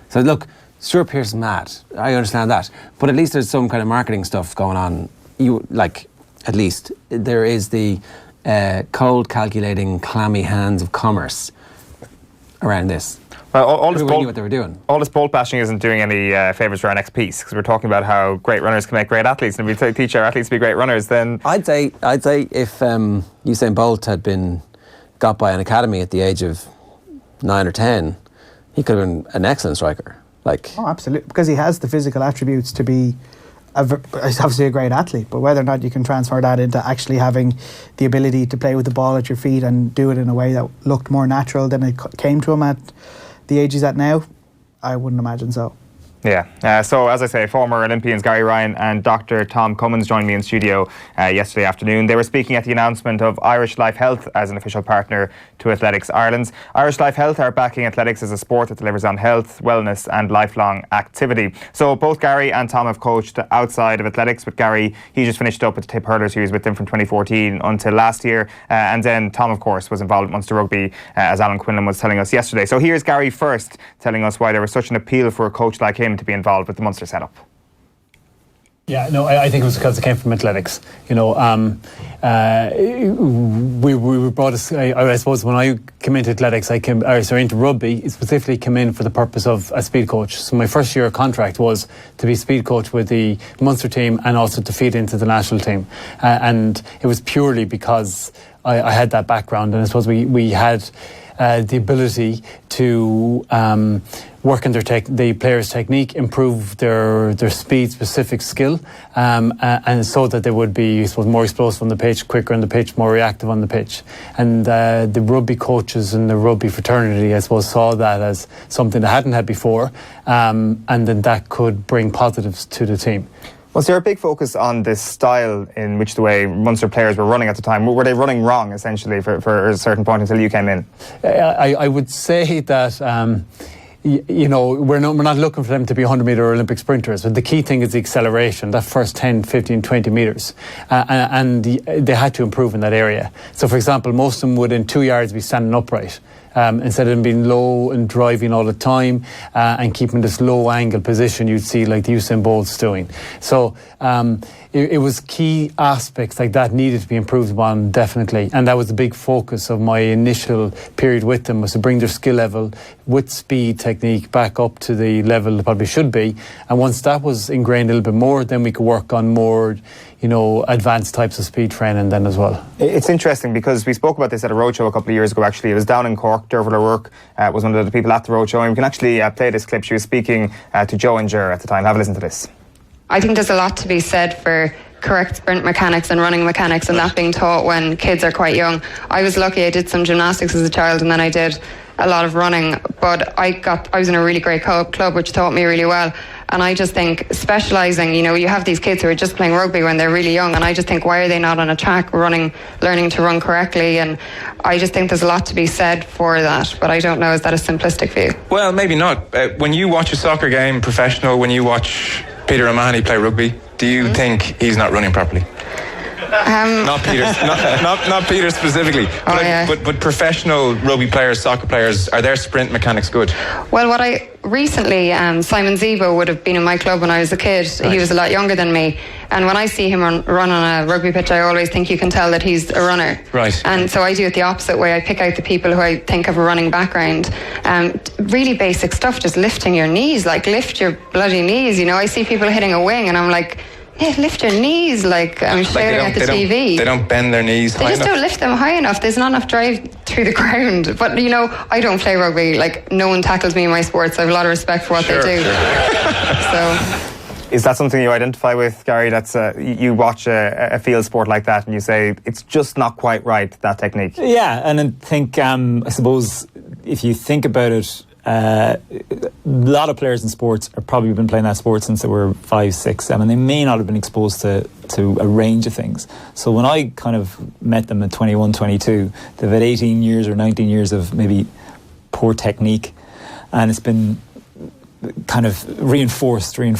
So look, Stuart Pearce is mad. I understand that. But at least there's some kind of marketing stuff going on. At least there is the cold, calculating, clammy hands of commerce around this. All this Everyone knew what they were doing. All this bolt bashing isn't doing any favours for our next piece, because we're talking about how great runners can make great athletes, and if we teach our athletes to be great runners, then I'd say if Usain Bolt had been got by an academy at the age of 9 or 10, he could have been an excellent striker. Oh, absolutely, because he has the physical attributes to be he's obviously a great athlete, but whether or not you can transfer that into actually having the ability to play with the ball at your feet and do it in a way that looked more natural than it came to him at the age he's at now, I wouldn't imagine so. Yeah. So, as I say, former Olympians Gary Ryan and Dr. Tom Comyn joined me in studio yesterday afternoon. They were speaking at the announcement of Irish Life Health as an official partner to Athletics Ireland. Irish Life Health are backing athletics as a sport that delivers on health, wellness and lifelong activity. So both Gary and Tom have coached outside of athletics. With Gary, he just finished up with the Tip Hurlers, who was with them from 2014 until last year. And then Tom, of course, was involved in Munster Rugby, as Alan Quinlan was telling us yesterday. So here's Gary first, telling us why there was such an appeal for a coach like him to be involved with the Munster setup. Yeah, no, I think it was because it came from athletics. We were brought. I suppose when I came into athletics, into rugby, specifically came in for the purpose of a speed coach. So my first year contract was to be speed coach with the Munster team and also to feed into the national team. And it was purely because I had that background, and I suppose we had the ability to work on the players' technique, improve their speed-specific skill, and so that they would be, I suppose, more explosive on the pitch, quicker on the pitch, more reactive on the pitch. And the rugby coaches and the rugby fraternity, I suppose, saw that as something they hadn't had before, and then that could bring positives to the team. Was there a big focus on this style in which the way Munster players were running at the time? Were they running wrong, essentially, for a certain point until you came in? I would say that we're not looking for them to be 100-metre Olympic sprinters, but the key thing is the acceleration, that first 10, 15, 20 metres, and they had to improve in that area. So, for example, most of them would in 2 yards be standing upright. Instead of them being low and driving all the time and keeping this low angle position you'd see like the Usain Bolt's doing. So it was key aspects like that needed to be improved upon, definitely. And that was the big focus of my initial period with them, was to bring their skill level with speed technique back up to the level it probably should be. And once that was ingrained a little bit more, then we could work on more advanced types of speed training then as well. It's interesting because we spoke about this at a roadshow a couple of years ago, actually. It was down in Cork. Derval O'Rourke was one of the people at the roadshow, and we can actually play this clip. She was speaking to Joe and Ger at the time. Have a listen to this. I think there's a lot to be said for correct sprint mechanics and running mechanics, and that being taught when kids are quite young. I was lucky, I did some gymnastics as a child, and then I did a lot of running, but I was in a really great club which taught me really well. And I just think specialising, you have these kids who are just playing rugby when they're really young, and I just think, why are they not on a track learning to run correctly? And I just think there's a lot to be said for that, but I don't know, is that a simplistic view? Well, maybe not. When you watch a soccer game professional, when you watch Peter O'Mahony play rugby, do you think he's not running properly? Not Peter, not Peter specifically, but professional rugby players, soccer players, are their sprint mechanics good? Well, recently, Simon Zebo would have been in my club when I was a kid. Right. He was a lot younger than me, and when I see him run on a rugby pitch, I always think you can tell that he's a runner. Right. And so I do it the opposite way. I pick out the people who I think have a running background. Really basic stuff, just lifting your knees, lift your bloody knees. I see people hitting a wing, and I'm like, yeah, lift your knees, I'm shouting at the TV. They don't bend their knees high enough. They just don't lift them high enough. There's not enough drive through the ground. But, I don't play rugby. No one tackles me in my sports. I have a lot of respect for what they do. So, is that something you identify with, Gary? That's you watch a field sport like that and you say, it's just not quite right, that technique. Yeah, and I think, I suppose, if you think about it, a lot of players in sports have probably been playing that sport since they were 5, 6, 7. They may not have been exposed to a range of things. So when I kind of met them at 21, 22, they've had 18 years or 19 years of maybe poor technique, and it's been kind of reinforced, and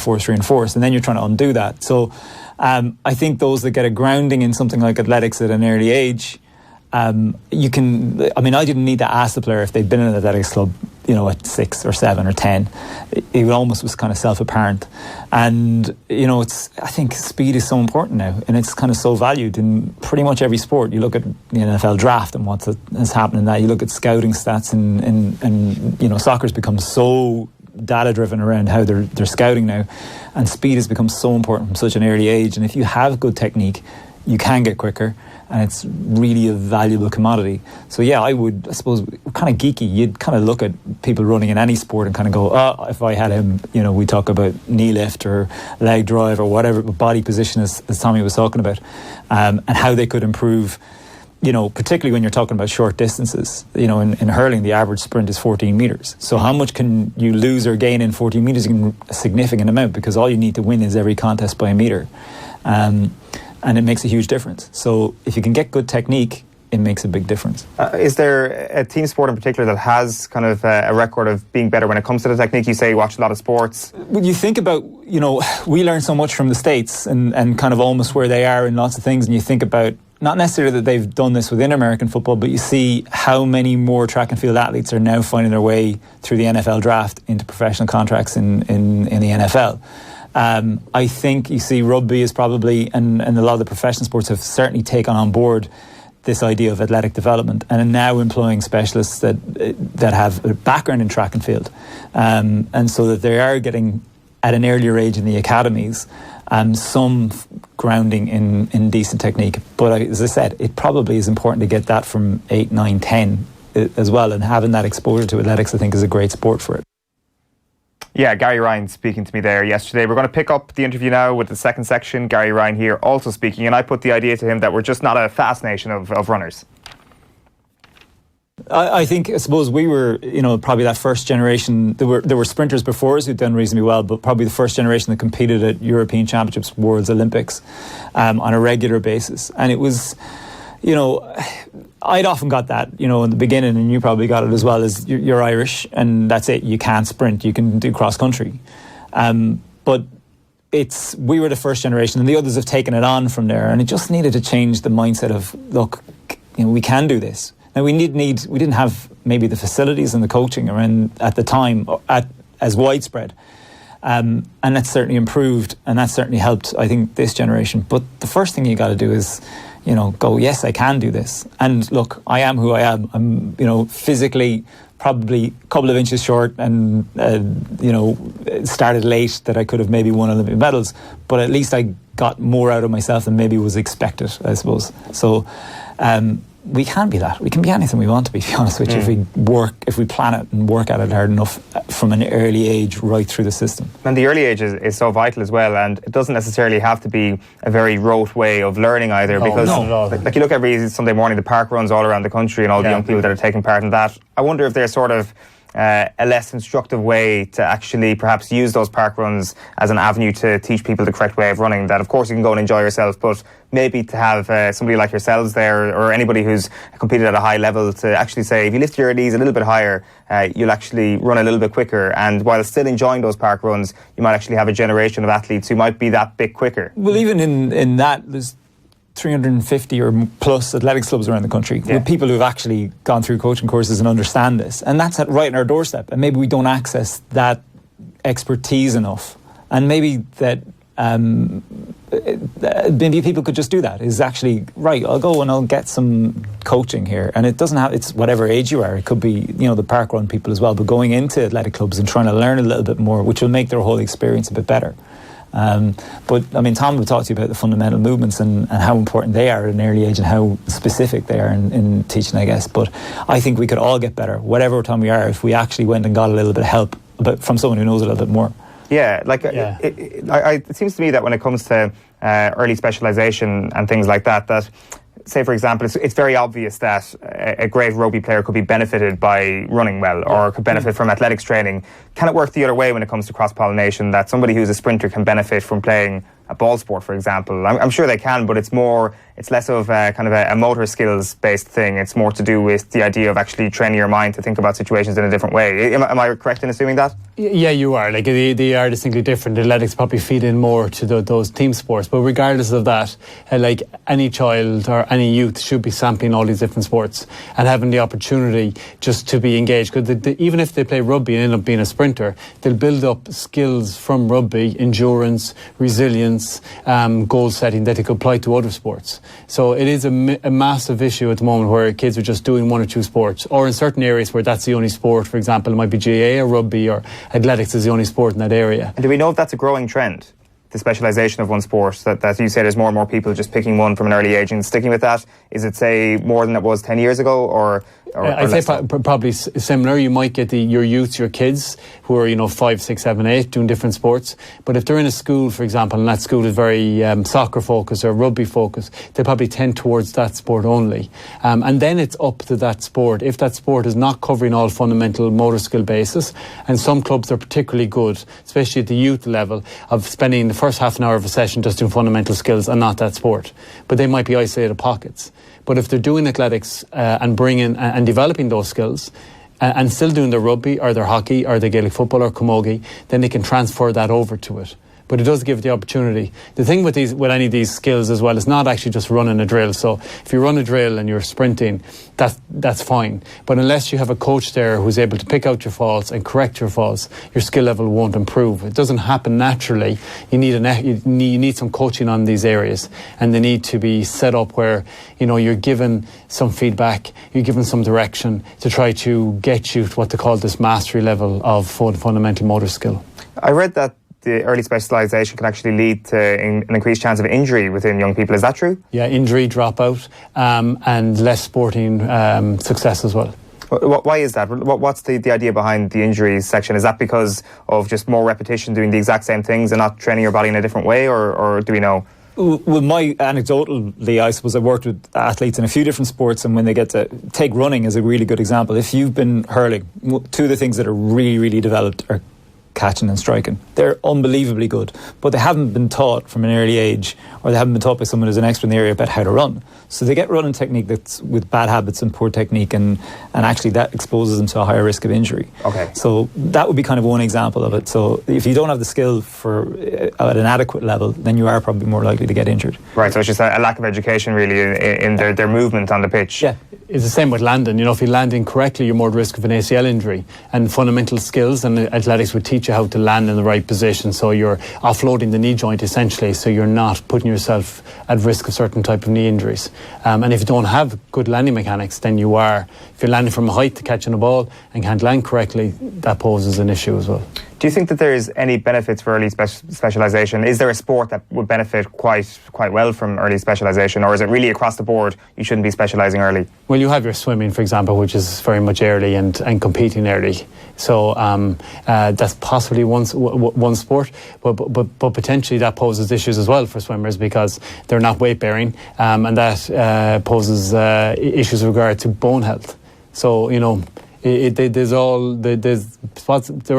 then you're trying to undo that. So I think those that get a grounding in something like athletics at an early age, I didn't need to ask the player if they'd been in an athletics club. at 6 or 7 or 10. It almost was kind of self-apparent. And, I think speed is so important now, and it's kind of so valued in pretty much every sport. You look at the NFL draft and what's happening in that. You look at scouting stats and soccer's become so data-driven around how they're scouting now. And speed has become so important from such an early age. And if you have good technique, you can get quicker, and it's really a valuable commodity. So yeah, I suppose, kind of geeky, you'd kind of look at people running in any sport and kind of go, if I had him, we talk about knee lift or leg drive or whatever body position as Tommy was talking about, and how they could improve, particularly when you're talking about short distances. In hurling, the average sprint is 14 metres. So how much can you lose or gain in 14 metres? A significant amount, because all you need to win is every contest by a metre. And it makes a huge difference. So if you can get good technique, it makes a big difference. Is there a team sport in particular that has kind of a record of being better when it comes to the technique? You say you watch a lot of sports. When you think about, we learn so much from the States and kind of almost where they are in lots of things, and you think about, not necessarily that they've done this within American football, but you see how many more track and field athletes are now finding their way through the NFL draft into professional contracts in the NFL. I think you see rugby is probably, and a lot of the professional sports have certainly taken on board this idea of athletic development and are now employing specialists that have a background in track and field. And so that they are getting, at an earlier age in the academies, some grounding in decent technique. But as I said, it probably is important to get that from 8, 9, 10 as well, and having that exposure to athletics, I think, is a great sport for it. Yeah, Gary Ryan speaking to me there yesterday. We're going to pick up the interview now with the second section. Gary Ryan here also speaking, and I put the idea to him that we're just not a fast nation of runners. I suppose we were, probably that first generation. There were sprinters before us who'd done reasonably well, but probably the first generation that competed at European Championships, Worlds, Olympics on a regular basis. And it was, I'd often got that, in the beginning, and you probably got it as well, as you're Irish and that's it. You can't sprint, you can do cross country. But we were the first generation, and the others have taken it on from there, and it just needed to change the mindset of, look, we can do this. Now we didn't have maybe the facilities and the coaching around at the time as widespread. And that's certainly improved, and that certainly helped, I think, this generation. But the first thing you got to do is, go, yes, I can do this. And look, I am who I am. I'm, physically probably a couple of inches short and, started late that I could have maybe won Olympic medals. But at least I got more out of myself than maybe was expected, I suppose. So we can be that. We can be anything we want to be honest with you, if we plan it and work at it hard enough from an early age right through the system. And the early age is so vital as well, and it doesn't necessarily have to be a very rote way of learning either, because like you look every Sunday morning, the park runs all around the country and all the young people that are taking part in that. I wonder if there's sort of a less instructive way to actually perhaps use those park runs as an avenue to teach people the correct way of running, that of course you can go and enjoy yourself, but maybe to have somebody like yourselves there, or anybody who's competed at a high level, to actually say, if you lift your knees a little bit higher, you'll actually run a little bit quicker, and while still enjoying those park runs, you might actually have a generation of athletes who might be that bit quicker. Well, even in that, there's 350 or plus athletics clubs around the country with people who've actually gone through coaching courses and understand this, and that's right on our doorstep, and maybe we don't access that expertise enough, and maybe that maybe people could just do that, is actually, right, I'll go and I'll get some coaching here, and it doesn't have, it's whatever age you are, it could be the park run people as well, but going into athletic clubs and trying to learn a little bit more, which will make their whole experience a bit better. But I mean, Tom will talk to you about the fundamental movements and how important they are at an early age and how specific they are in teaching, I guess. But I think we could all get better, whatever time we are, if we actually went and got a little bit of help from someone who knows a little bit more. Yeah, it seems to me that when it comes to early specialisation and things like that, say, for example, it's very obvious that a great rugby player could be benefited by running well, or could benefit from athletics training. Can it work the other way when it comes to cross-pollination, that somebody who's a sprinter can benefit from playing a ball sport, for example? I'm sure they can, but it's more it's less of kind of a motor skills based thing. It's more to do with the idea of actually training your mind to think about situations in a different way. Am I correct in assuming that? Yeah, you are. Like they are distinctly different. Athletics probably feed in more to those team sports, but regardless of that, like any child or any youth should be sampling all these different sports and having the opportunity just to be engaged. Because even if they play rugby and end up being a sprinter, they'll build up skills from rugby, endurance, resilience, goal setting that they could apply to other sports. So it is a massive issue at the moment where kids are just doing one or two sports, or in certain areas where that's the only sport. For example, it might be GAA or rugby, or athletics is the only sport in that area. And do we know if that's a growing trend? The specialisation of one sport, that you say there's more and more people just picking one from an early age and sticking with that? Is it, say, more than it was 10 years ago, or I'd say probably similar. You might get your youth, your kids who are 5, 6, 7, 8 doing different sports, but if they're in a school, for example, and that school is very soccer focused or rugby focused, they probably tend towards that sport only, and then it's up to that sport. If that sport is not covering all fundamental motor skill basis, and some clubs are particularly good, especially at the youth level, of spending the first half an hour of a session just doing fundamental skills and not that sport, but they might be isolated pockets. But if they're doing athletics and bringing and developing those skills and still doing their rugby or their hockey or their Gaelic football or camogie, then they can transfer that over to it. But it does give the opportunity. The thing with any of these skills as well is not actually just running a drill. So if you run a drill and you're sprinting, that's fine. But unless you have a coach there who's able to pick out your faults and correct your faults, your skill level won't improve. It doesn't happen naturally. You need some coaching on these areas, and they need to be set up where you're given some feedback, you're given some direction to try to get you to what they call this mastery level of fundamental motor skill. I read that the early specialisation can actually lead to an increased chance of injury within young people. Is that true? Yeah, injury, dropout, and less sporting success as well. Why is that? What's the idea behind the injuries section? Is that because of just more repetition doing the exact same things and not training your body in a different way, or do we know? Well, anecdotally, I suppose I worked with athletes in a few different sports, and when they get to take running as a really good example, if you've been hurling, two of the things that are really, really developed are catching and striking. They're unbelievably good, but they haven't been taught from an early age, or they haven't been taught by someone who's an expert in the area about how to run. So they get running technique that's with bad habits and poor technique, and actually that exposes them to a higher risk of injury. Okay. So that would be kind of one example of it. So if you don't have the skill at an adequate level, then you are probably more likely to get injured. Right, so it's just a lack of education really in their movement on the pitch. Yeah. It's the same with landing. If you land incorrectly, you're more at risk of an ACL injury. And fundamental skills and athletics would teach you how to land in the right position. So you're offloading the knee joint essentially, so you're not putting yourself at risk of certain type of knee injuries. And if you don't have good landing mechanics, then you are. If you're landing from a height to catching a ball and can't land correctly, that poses an issue as well. Do you think that there's any benefits for early specialisation? Is there a sport that would benefit quite well from early specialisation, or is it really across the board you shouldn't be specialising early? Well, you have your swimming, for example, which is very much early and competing early. So that's possibly one sport, but potentially that poses issues as well for swimmers because they're not weight bearing, and that poses issues with regard to bone health. So there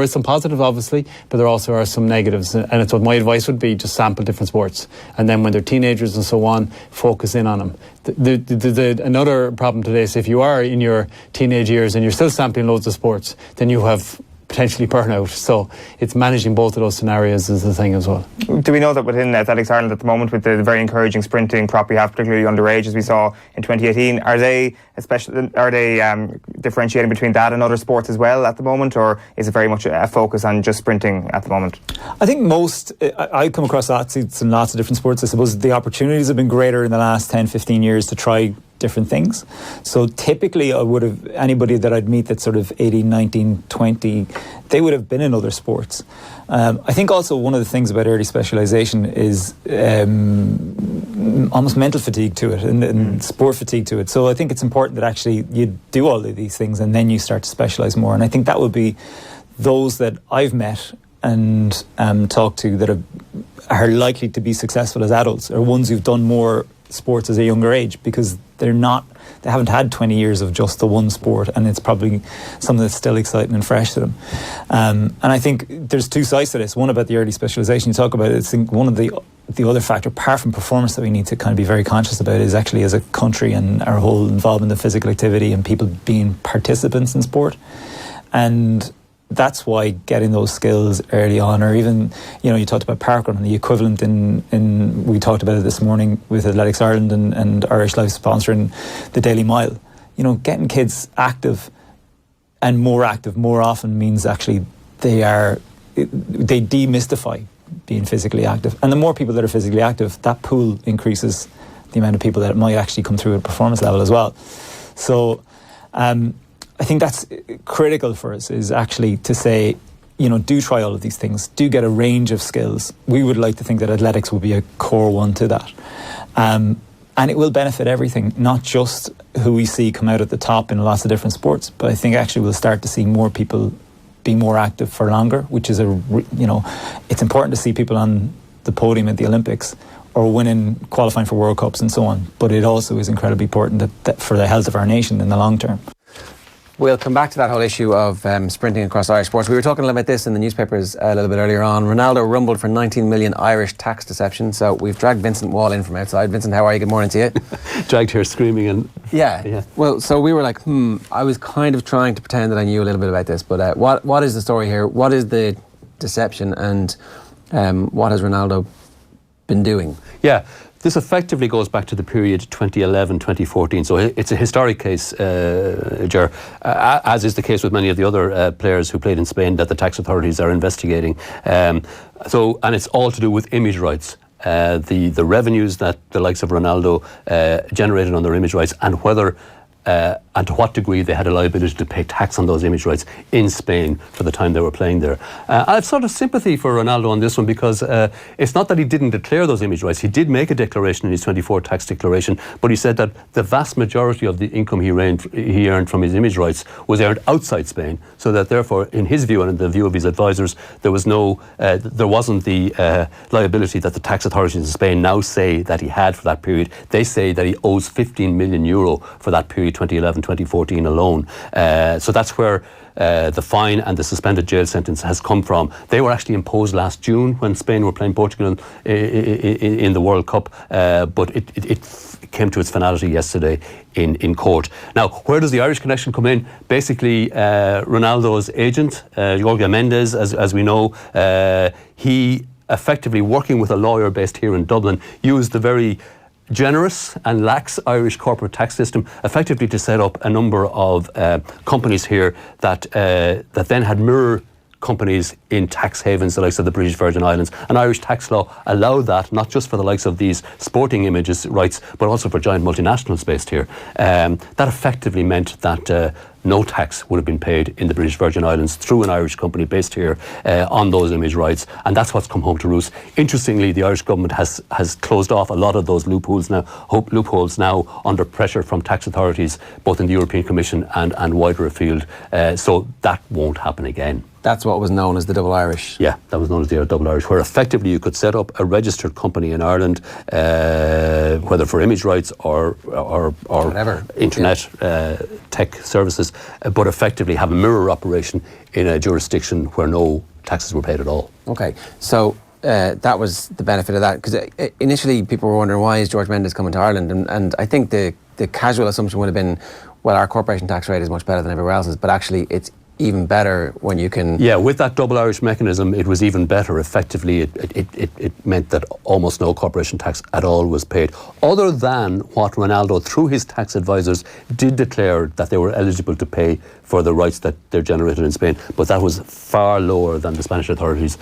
is some positive, obviously, but there also are some negatives, and it's what my advice would be: just sample different sports, and then when they're teenagers and so on, focus in on them. Another problem today is if you are in your teenage years and you're still sampling loads of sports, then you have potentially burnout. So it's managing both of those scenarios is the thing as well. Do we know that within Athletics Ireland at the moment, with the very encouraging sprinting crop we have, particularly underage as we saw in 2018, are they differentiating between that and other sports as well at the moment, or is it very much a focus on just sprinting at the moment? I think I come across athletes in lots of different sports. I suppose the opportunities have been greater in the last 10-15 years to try different things. So typically anybody that I'd meet that's sort of 18, 19, 20, they would have been in other sports. I think also one of the things about early specialisation is almost mental fatigue to it and sport fatigue to it. So I think it's important that actually you do all of these things and then you start to specialise more. And I think that would be those that I've met and talked to that are likely to be successful as adults, are ones who've done more sports as a younger age, because they're not they haven't had 20 years of just the one sport, and it's probably something that's still exciting and fresh to them. And I think there's two sides to this. One about the early specialisation you talk about. I think one of the other factor, apart from performance, that we need to kind of be very conscious about is actually as a country and our whole involvement in physical activity and people being participants in sport. And that's why getting those skills early on, or even, you talked about parkrun and the equivalent in we talked about it this morning with Athletics Ireland and Irish Life sponsoring the Daily Mile. Getting kids active and more active more often means actually they demystify being physically active. And the more people that are physically active, that pool increases the amount of people that might actually come through at performance level as well. So I think that's critical for us, is actually to say, do try all of these things, do get a range of skills. We would like to think that athletics will be a core one to that. And it will benefit everything, not just who we see come out at the top in lots of different sports, but I think actually we'll start to see more people be more active for longer, which is it's important to see people on the podium at the Olympics or qualifying for World Cups and so on. But it also is incredibly important that for the health of our nation in the long term. We'll come back to that whole issue of sprinting across Irish sports. We were talking about this in the newspapers a little bit earlier on. Ronaldo rumbled for 19 million Irish tax deception. So we've dragged Vincent Wall in from outside. Vincent, how are you? Good morning to you. Dragged her screaming and... Yeah. Well, so we were like, I was kind of trying to pretend that I knew a little bit about this. But what is the story here? What is the deception, and what has Ronaldo been doing? Yeah. This effectively goes back to the period 2011-2014, so it's a historic case, Ger, as is the case with many of the other players who played in Spain that the tax authorities are investigating. And it's all to do with image rights. The revenues that the likes of Ronaldo generated on their image rights, and whether and to what degree they had a liability to pay tax on those image rights in Spain for the time they were playing there. I have sort of sympathy for Ronaldo on this one, because it's not that he didn't declare those image rights. He did make a declaration in his 24 tax declaration, but he said that the vast majority of the income he earned from his image rights was earned outside Spain, so that therefore, in his view and in the view of his advisors, there wasn't the liability that the tax authorities in Spain now say that he had for that period. They say that he owes €15 million for that period, 2011-2014 alone. So that's where the fine and the suspended jail sentence has come from. They were actually imposed last June when Spain were playing Portugal in the World Cup, but it came to its finality yesterday in court. Now, where does the Irish connection come in? Basically, Ronaldo's agent, Jorge Mendes, as we know, he effectively, working with a lawyer based here in Dublin, used the very generous and lax Irish corporate tax system effectively to set up a number of companies here that then had mirror companies in tax havens, the likes of the British Virgin Islands. And Irish tax law allowed that, not just for the likes of these sporting images rights, but also for giant multinationals based here. That effectively meant that no tax would have been paid in the British Virgin Islands through an Irish company based here on those image rights, and that's what's come home to roost. Interestingly, the Irish government has closed off a lot of those loopholes now under pressure from tax authorities, both in the European Commission and wider afield. So that won't happen again. That's what was known as the double Irish. Yeah, that was known as the double Irish, where effectively you could set up a registered company in Ireland, whether for image rights or whatever, internet tech services, but effectively have a mirror operation in a jurisdiction where no taxes were paid at all. Okay, so that was the benefit of that, because initially people were wondering, why is George Mendes coming to Ireland? And I think the casual assumption would have been, well, our corporation tax rate is much better than everywhere else's, but actually it's even better when you can... Yeah, with that double Irish mechanism, it was even better. Effectively, it meant that almost no corporation tax at all was paid, other than what Ronaldo, through his tax advisors, did declare that they were eligible to pay for the rights that they're generated in Spain. But that was far lower than the Spanish authorities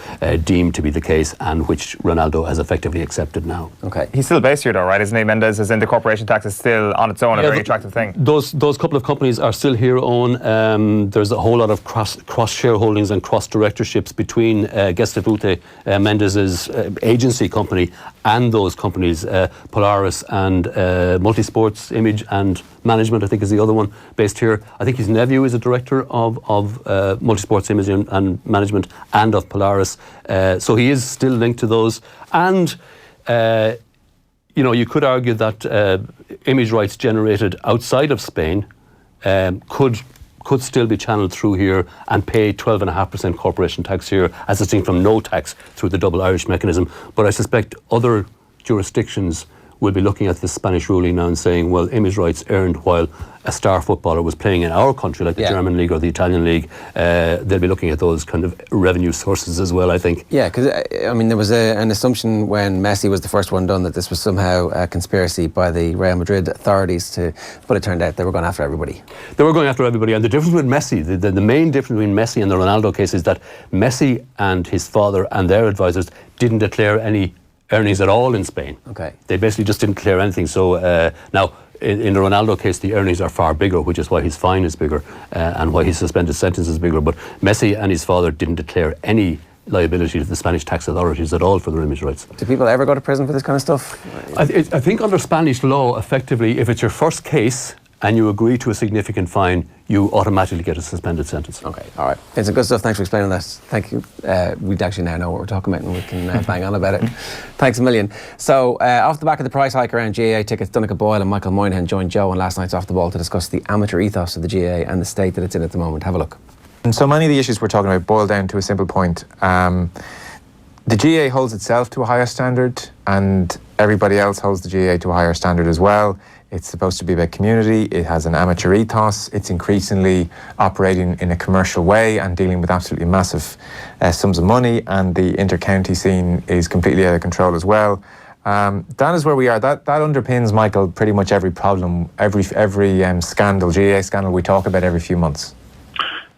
deemed to be the case, and which Ronaldo has effectively accepted now. Okay. He's still based here though, right? Isn't he, Mendes? As in the corporation tax is still on its own a very attractive thing. Those couple of companies are still here own. There's a whole lot of cross shareholdings and cross directorships between Gestabute, Mendes's agency company, and those companies, Polaris and Multisports Image and Management, I think is the other one based here. I think his nephew is a director of Multisports Image and Management and of Polaris. So he is still linked to those. And you could argue that image rights generated outside of Spain could still be channeled through here and pay 12.5% corporation tax here, as distinct from no tax through the double Irish mechanism. But I suspect other jurisdictions will be looking at the Spanish ruling now and saying, well, image rights earned while a star footballer was playing in our country, like the German league or the Italian league, they'll be looking at those kind of revenue sources as well, I think. Yeah, because I mean, there was an assumption when Messi was the first one done that this was somehow a conspiracy by the Real Madrid authorities but it turned out they were going after everybody. They were going after everybody, and the difference with Messi, the main difference between Messi and the Ronaldo case is that Messi and his father and their advisors didn't declare any earnings at all in Spain. Okay. They basically just didn't declare anything. So now, in the Ronaldo case, the earnings are far bigger, which is why his fine is bigger and why his suspended sentence is bigger. But Messi and his father didn't declare any liability to the Spanish tax authorities at all for their image rights. Do people ever go to prison for this kind of stuff? I think under Spanish law, effectively, if it's your first case and you agree to a significant fine, you automatically get a suspended sentence. Okay, all right. It's good stuff. Thanks for explaining that. Thank you. We actually now know what we're talking about and we can bang on about it. Thanks a million. So, off the back of the price hike around GAA tickets, Donncha Boyle and Michael Moynihan joined Joe on last night's Off the Ball to discuss the amateur ethos of the GAA and the state that it's in at the moment. Have a look. And so many of the issues we're talking about boil down to a simple point. The GAA holds itself to a higher standard and everybody else holds the GAA to a higher standard as well. It's supposed to be about community, it has an amateur ethos, it's increasingly operating in a commercial way and dealing with absolutely massive sums of money, and the inter-county scene is completely out of control as well. That is where we are. That underpins, Michael, pretty much every problem, every scandal, GAA scandal we talk about every few months.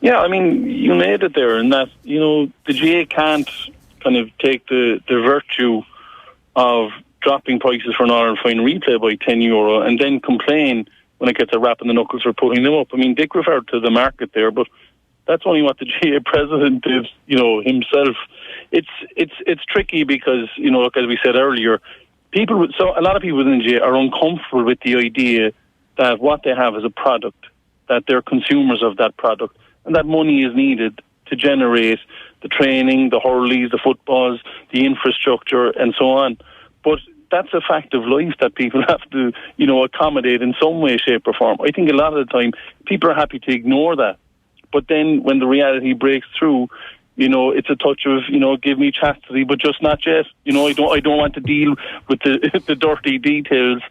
Yeah, I mean, you made it there, and that, the GAA can't kind of take the virtue of dropping prices for an Ireland final replay by €10 and then complain when it gets a rap in the knuckles for putting them up. I mean, Dick referred to the market there, but that's only what the GAA president did, himself. It's tricky because, look, as we said earlier, a lot of people within the GAA are uncomfortable with the idea that what they have is a product, that they're consumers of that product, and that money is needed to generate the training, the hurleys, the footballs, the infrastructure, and so on. But that's a fact of life that people have to, accommodate in some way, shape or form. I think a lot of the time people are happy to ignore that. But then when the reality breaks through, it's a touch of, give me chastity, but just not yet. I don't want to deal with the dirty details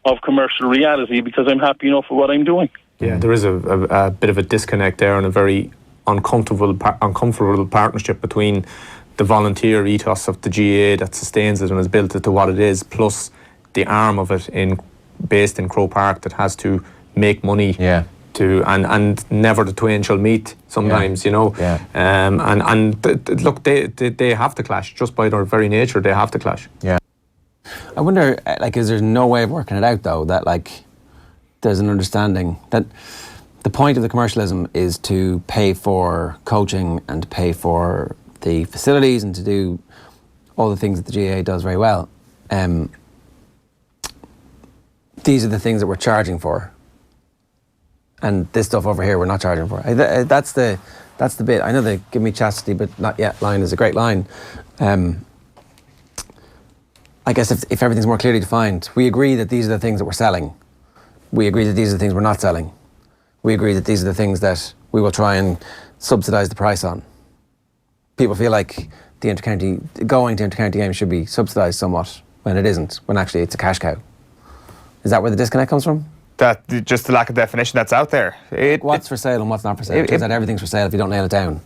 of commercial reality because I'm happy enough with what I'm doing. Yeah, there is a bit of a disconnect there and a very uncomfortable partnership between the volunteer ethos of the GAA that sustains it and has built it to what it is, plus the arm of it based in Croke Park that has to make money and never the twain shall meet sometimes, look, they have to clash just by their very nature. They have to clash. I wonder, is there no way of working it out though, that there's an understanding that the point of the commercialism is to pay for coaching and to pay for the facilities and to do all the things that the GAA does very well. These are the things that we're charging for, and this stuff over here we're not charging for. That's the bit. I know the "give me chastity but not yet" line is a great line. I guess if everything's more clearly defined, we agree that these are the things that we're selling. We agree that these are the things we're not selling. We agree that these are the things that we will try and subsidise the price on. People feel like going to inter-county games should be subsidised somewhat when it isn't, when actually it's a cash cow. Is that where the disconnect comes from? That just the lack of definition that's out there. What's for sale and what's not for sale? Is that everything's for sale if you don't nail it down?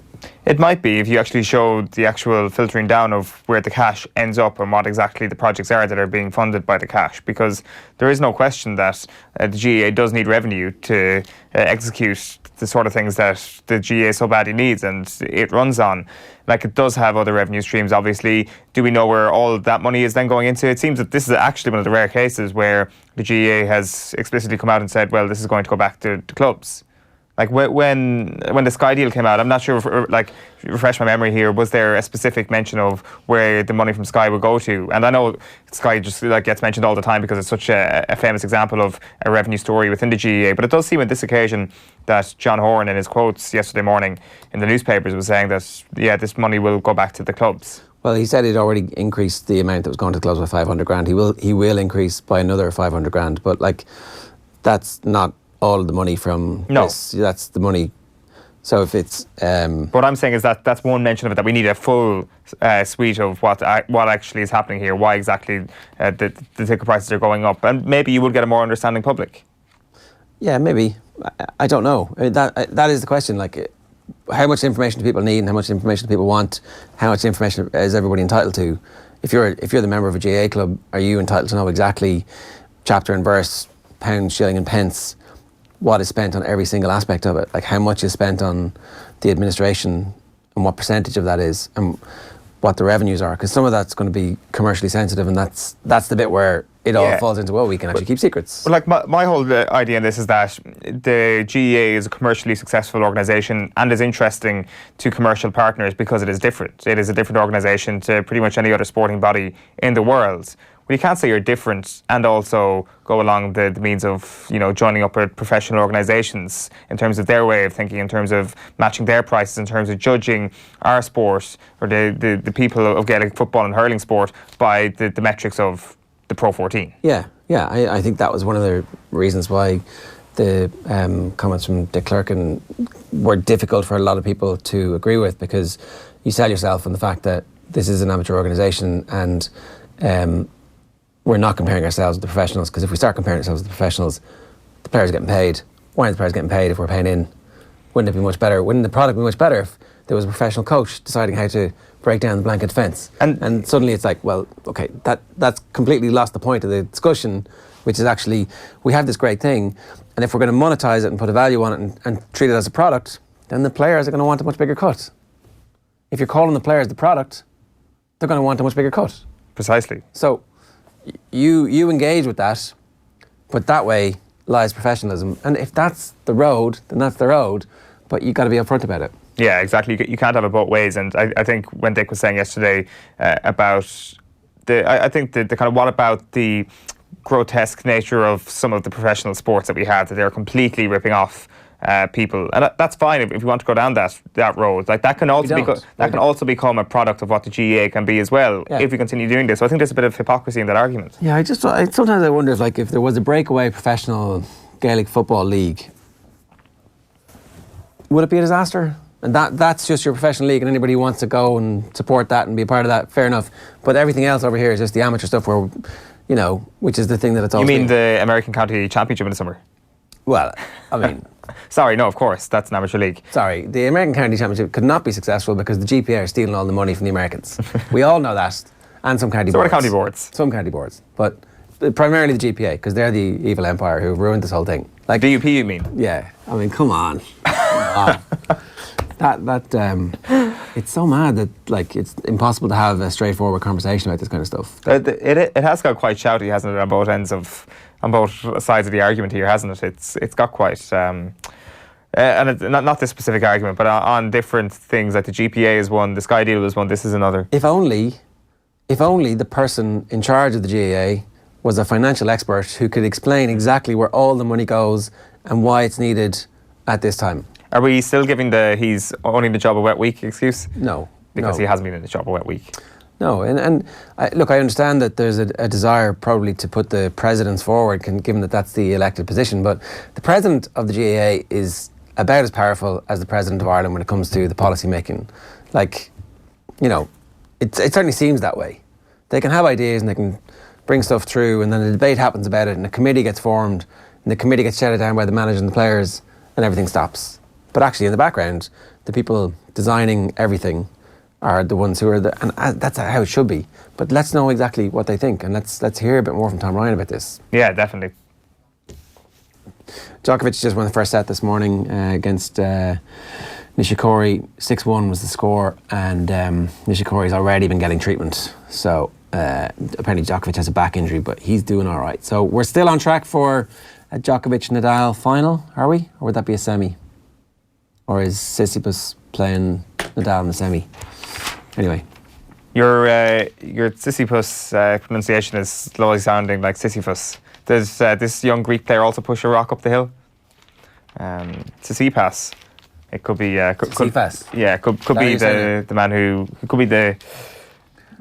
It might be if you actually show the actual filtering down of where the cash ends up and what exactly the projects are that are being funded by the cash, because there is no question that the GAA does need revenue to execute the sort of things that the GAA so badly needs and it runs on. It does have other revenue streams, obviously. Do we know where all of that money is then going into? It seems that this is actually one of the rare cases where the GAA has explicitly come out and said, well, this is going to go back to the clubs. When the Sky deal came out, I'm not sure refresh my memory here, was there a specific mention of where the money from Sky would go to? And I know Sky just gets mentioned all the time because it's such a famous example of a revenue story within the GAA, but it does seem on this occasion that John Horan in his quotes yesterday morning in the newspapers was saying that this money will go back to the clubs. Well, he said he'd already increased the amount that was going to the clubs by 500 grand. He will increase by another 500 grand. But like, that's not all of the money from this. That's the money. So if it's... what I'm saying is that that's one mention of it, that we need a full suite of what actually is happening here, why exactly the ticket prices are going up. And maybe you will get a more understanding public. Yeah, maybe. I don't know. I mean, that is the question. Like, how much information do people need, and how much information do people want? How much information is everybody entitled to? If you're the member of a GAA club, are you entitled to know exactly chapter and verse, pound, shilling and pence, what is spent on every single aspect of it? Like, how much is spent on the administration, and what percentage of that is, and what the revenues are? Because some of that's going to be commercially sensitive, and that's the bit where it all falls into, well, we can actually keep secrets. Well, like my whole idea in this is that the GAA is a commercially successful organisation and is interesting to commercial partners because it is different. It is a different organisation to pretty much any other sporting body in the world. Well, you can't say you're different and also go along the means of, joining up with professional organisations in terms of their way of thinking, in terms of matching their prices, in terms of judging our sport or the people of Gaelic football and hurling sport by the metrics of the Pro 14. Yeah. I think that was one of the reasons why the comments from Dick Clerkin were difficult for a lot of people to agree with, because you sell yourself on the fact that this is an amateur organisation and we're not comparing ourselves with the professionals, because if we start comparing ourselves with the professionals, the players are getting paid. Why aren't the players getting paid if we're paying in? Wouldn't it be much better? Wouldn't the product be much better if there was a professional coach deciding how to break down the blanket fence? And suddenly it's like, well, okay, that's completely lost the point of the discussion, which is actually, we have this great thing, and if we're going to monetize it and put a value on it and treat it as a product, then the players are going to want a much bigger cut. If you're calling the players the product, they're going to want a much bigger cut. Precisely. So you engage with that, but that way lies professionalism. And if that's the road, then that's the road, but you've got to be upfront about it. Yeah, exactly. You can't have it both ways. And I think when Dick was saying yesterday about I think the kind of what about the grotesque nature of some of the professional sports that we had, that they're completely ripping off people, and that's fine if you want to go down that road. Like, that can also become a product of what the GAA can be as well, if we continue doing this. So I think there's a bit of hypocrisy in that argument. Yeah, sometimes I wonder if there was a breakaway professional Gaelic football league, would it be a disaster? And that's just your professional league, and anybody who wants to go and support that and be a part of that, fair enough. But everything else over here is just the amateur stuff, where, which is the thing that it's all. You mean the American County Championship in the summer? Well, I mean... Sorry, no, of course, that's an amateur league. Sorry, the American County Championship could not be successful because the GPA are stealing all the money from the Americans. We all know that. And some county boards. County boards. Some county boards. But primarily the GPA, because they're the evil empire who ruined this whole thing. Like DUP, you mean? Yeah. I mean, come on. It's so mad that, like, it's impossible to have a straightforward conversation about this kind of stuff. It has got quite shouty, hasn't it, on both sides of the argument here, hasn't it? It's got quite, and it's not this specific argument, but on different things. Like the GPA is one, the Sky deal was one, this is another. If only the person in charge of the GAA was a financial expert who could explain exactly where all the money goes and why it's needed at this time. Are we still giving he's owning the job a wet week excuse? No. Because he hasn't been in the job a wet week. No, and look, I understand that there's a desire probably to put the presidents forward, given that that's the elected position, but the president of the GAA is about as powerful as the president of Ireland when it comes to the policy making. Like, it certainly seems that way. They can have ideas and they can bring stuff through, and then the debate happens about it, and a committee gets formed, and the committee gets shouted down by the manager and the players, and everything stops. But actually, in the background, the people designing everything are the ones who are and that's how it should be. But let's know exactly what they think, and let's hear a bit more from Tom Ryan about this. Yeah, definitely. Djokovic just won the first set this morning against Nishikori. 6-1 was the score, and Nishikori's already been getting treatment. So apparently Djokovic has a back injury, but he's doing all right. So we're still on track for a Djokovic-Nadal final, are we? Or would that be a semi? Or is Tsitsipas playing Nadal in the semi? Anyway. Your Tsitsipas pronunciation is slowly sounding like Sisyphus. Does this young Greek player also push a rock up the hill? Tsitsipas. It could be... Tsitsipas? Yeah, could be the man who could be the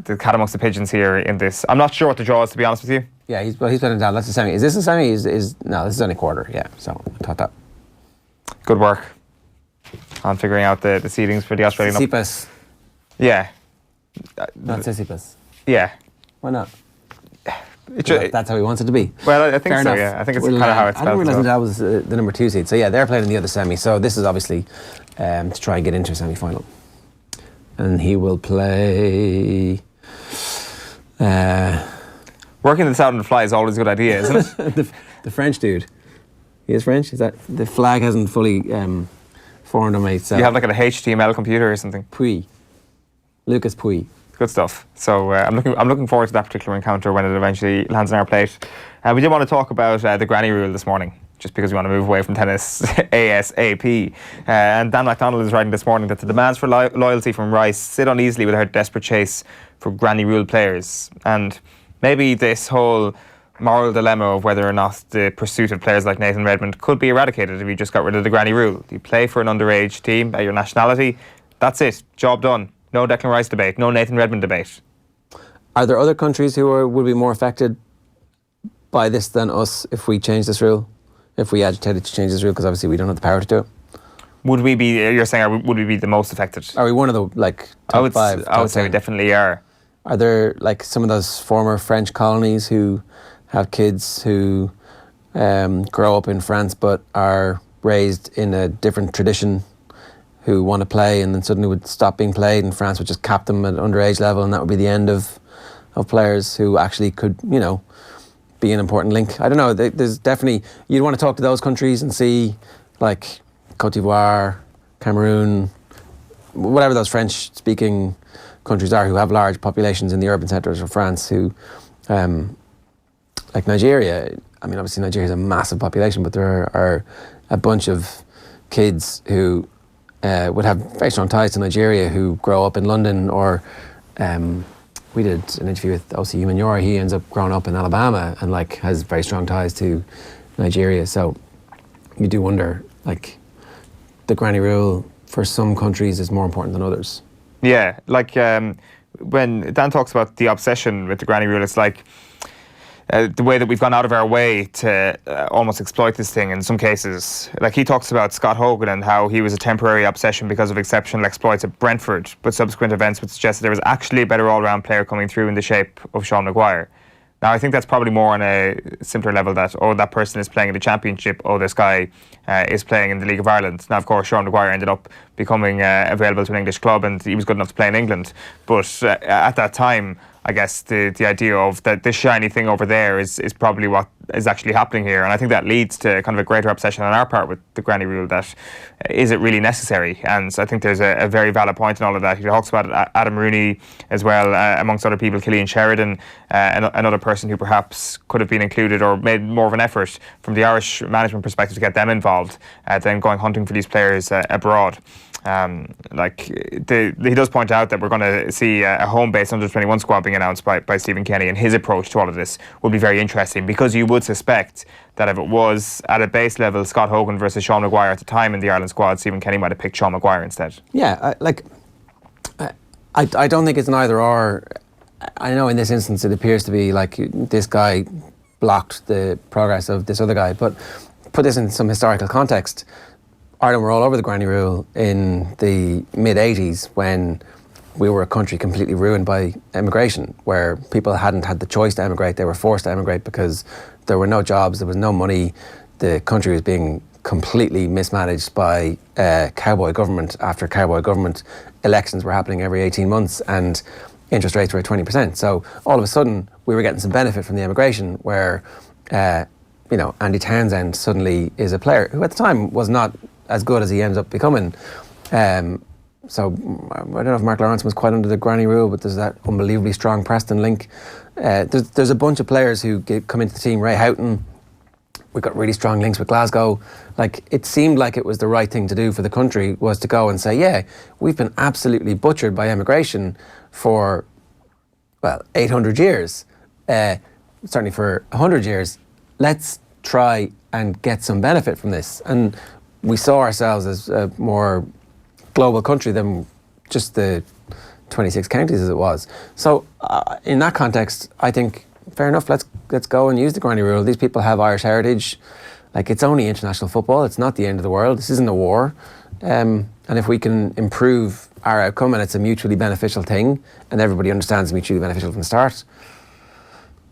the cat amongst the pigeons here in this. I'm not sure what the draw is, to be honest with you. Yeah, he's putting it down. That's a semi. Is this a semi? No, this is only quarter. Yeah, so I thought that. Good work on figuring out the seedings for the Australian Open. Sissipas. Yeah. Not Sissipas. Yeah. Why not? That's how he wants it to be. Well, I think Fair so, enough. yeah. I think it's kind of how it's I didn't spelled. realise that was the number 2 seed. So yeah, they're playing in the other semi. So this is obviously to try and get into a semi-final. And he will play... Working this out on the fly is always a good idea, isn't it? the French dude. He is French? Is that... The flag hasn't fully formed on me. So. You have like an HTML computer or something? Puy. Lucas Puy. Good stuff. So I'm looking forward to that particular encounter when it eventually lands on our plate. We did want to talk about the granny rule this morning, just because we want to move away from tennis ASAP. And Dan MacDonald is writing this morning that the demands for loyalty from Rice sit uneasily with her desperate chase for granny rule players. And maybe this whole moral dilemma of whether or not the pursuit of players like Nathan Redmond could be eradicated if you just got rid of the granny rule. You play for an underage team at your nationality, that's it, job done. No Declan Rice debate, no Nathan Redmond debate. Are there other countries who would be more affected by this than us if we change this rule? If we agitated to change this rule, because obviously we don't have the power to do it. Would we be, you're saying, would we be the most affected? Are we one of the, top 5? I would say we definitely are. Are there, some of those former French colonies who have kids who grow up in France but are raised in a different tradition, who want to play and then suddenly would stop being played and France would just cap them at underage level and that would be the end of players who actually could, be an important link? I don't know. There's definitely... You'd want to talk to those countries and see, Cote d'Ivoire, Cameroon, whatever those French-speaking countries are who have large populations in the urban centres of France who... like Nigeria. I mean, obviously Nigeria is a massive population, but there are a bunch of kids who... would have very strong ties to Nigeria who grow up in London or we did an interview with OC Manure. He ends up growing up in Alabama and has very strong ties to Nigeria. So you do wonder, the granny rule for some countries is more important than others. Yeah, when Dan talks about the obsession with the granny rule, it's the way that we've gone out of our way to almost exploit this thing in some cases. He talks about Scott Hogan and how he was a temporary obsession because of exceptional exploits at Brentford, but subsequent events would suggest that there was actually a better all-round player coming through in the shape of Sean Maguire. Now, I think that's probably more on a simpler level that, that person is playing in the Championship, this guy is playing in the League of Ireland. Now, of course, Sean Maguire ended up becoming available to an English club and he was good enough to play in England. But at that time, I guess the idea of that this shiny thing over there is probably what is actually happening here. And I think that leads to kind of a greater obsession on our part with the granny rule that is it really necessary? And I think there's a very valid point in all of that. He talks about Adam Rooney as well, amongst other people, Killian Sheridan, another person who perhaps could have been included or made more of an effort from the Irish management perspective to get them involved, than going hunting for these players abroad. He does point out that we're going to see a home-based under-21 squad being announced by Stephen Kenny, and his approach to all of this will be very interesting because you would suspect that if it was at a base level Scott Hogan versus Sean Maguire at the time in the Ireland squad, Stephen Kenny might have picked Sean Maguire instead. Yeah, I don't think it's an either-or. I know in this instance it appears to be this guy blocked the progress of this other guy, but put this in some historical context. Ireland were all over the granny rule in the mid-80s when we were a country completely ruined by emigration, where people hadn't had the choice to emigrate. They were forced to emigrate because there were no jobs, there was no money. The country was being completely mismanaged by cowboy government after cowboy government. Elections were happening every 18 months and interest rates were at 20%. So all of a sudden we were getting some benefit from the emigration where, Andy Townsend suddenly is a player who at the time was not as good as he ends up becoming. So I don't know if Mark Lawrence was quite under the granny rule, but there's that unbelievably strong Preston link. There's a bunch of players who come into the team. Ray Houghton, we've got really strong links with Glasgow. It seemed like it was the right thing to do for the country was to go and say, yeah, we've been absolutely butchered by emigration for, 800 years. Certainly for 100 years. Let's try and get some benefit from this. And we saw ourselves as a more global country than just the 26 counties as it was. So in that context, I think fair enough. Let's go and use the granny rule. These people have Irish heritage. Like, it's only international football. It's not the end of the world. This isn't a war. And if we can improve our outcome, and it's a mutually beneficial thing, and everybody understands it's mutually beneficial from the start,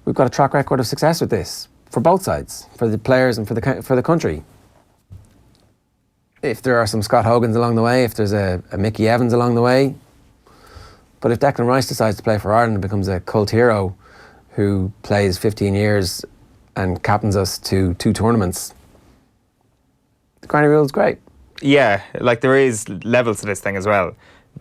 we've got a track record of success with this for both sides, for the players and for the country. If there are some Scott Hogans along the way, if there's a Mickey Evans along the way, but if Declan Rice decides to play for Ireland and becomes a cult hero who plays 15 years and captains us to 2 tournaments, the granny rule is great. Yeah, like, there is levels to this thing as well.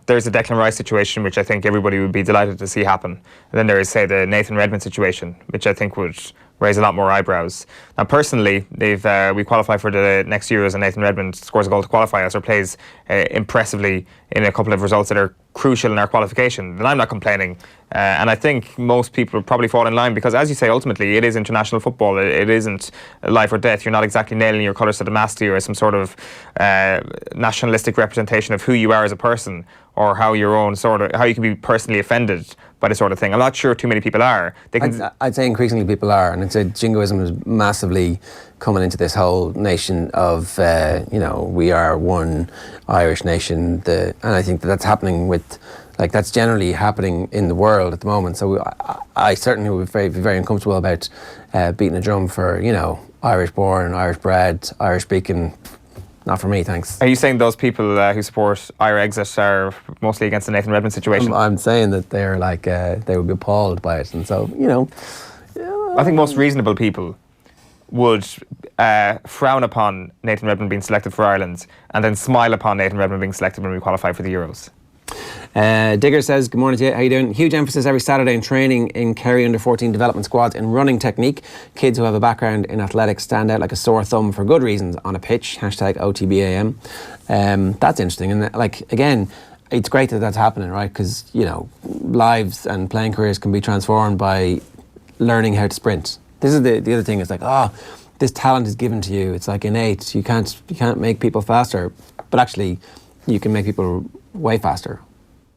There's a Declan Rice situation, which I think everybody would be delighted to see happen. And then there is, say, the Nathan Redmond situation, which I think would raise a lot more eyebrows. Now, personally, we qualify for the next Euros, and Nathan Redmond scores a goal to qualify us, or plays impressively in a couple of results that are crucial in our qualification. And I'm not complaining. And I think most people would probably fall in line, because, as you say, ultimately, it is international football. It isn't life or death. You're not exactly nailing your colours to the mast here as some sort of nationalistic representation of who you are as a person, or how you can be personally offended by this sort of thing. I'm not sure too many people are. I'd say increasingly people are, and I'd say jingoism is massively coming into this whole nation of, we are one Irish nation. And I think that's happening that's generally happening in the world at the moment. So I certainly would be very uncomfortable about beating a drum for, Irish born, Irish bred, Irish speaking. Not for me, thanks. Are you saying those people who support Ira exit are mostly against the Nathan Redmond situation? I'm saying that they're they would be appalled by it, and so I think most reasonable people would frown upon Nathan Redmond being selected for Ireland, and then smile upon Nathan Redmond being selected when we qualify for the Euros. Digger says, good morning to you, how you doing? Huge emphasis every Saturday in training in Kerry under 14 development squads in running technique. Kids who have a background in athletics stand out like a sore thumb for good reasons on a pitch. Hashtag OTB AM. That's interesting, and again, it's great that that's happening, right? Because lives and playing careers can be transformed by learning how to sprint. This is the other thing. It's this talent is given to you. It's like innate. You can't make people faster, but actually you can make people way faster.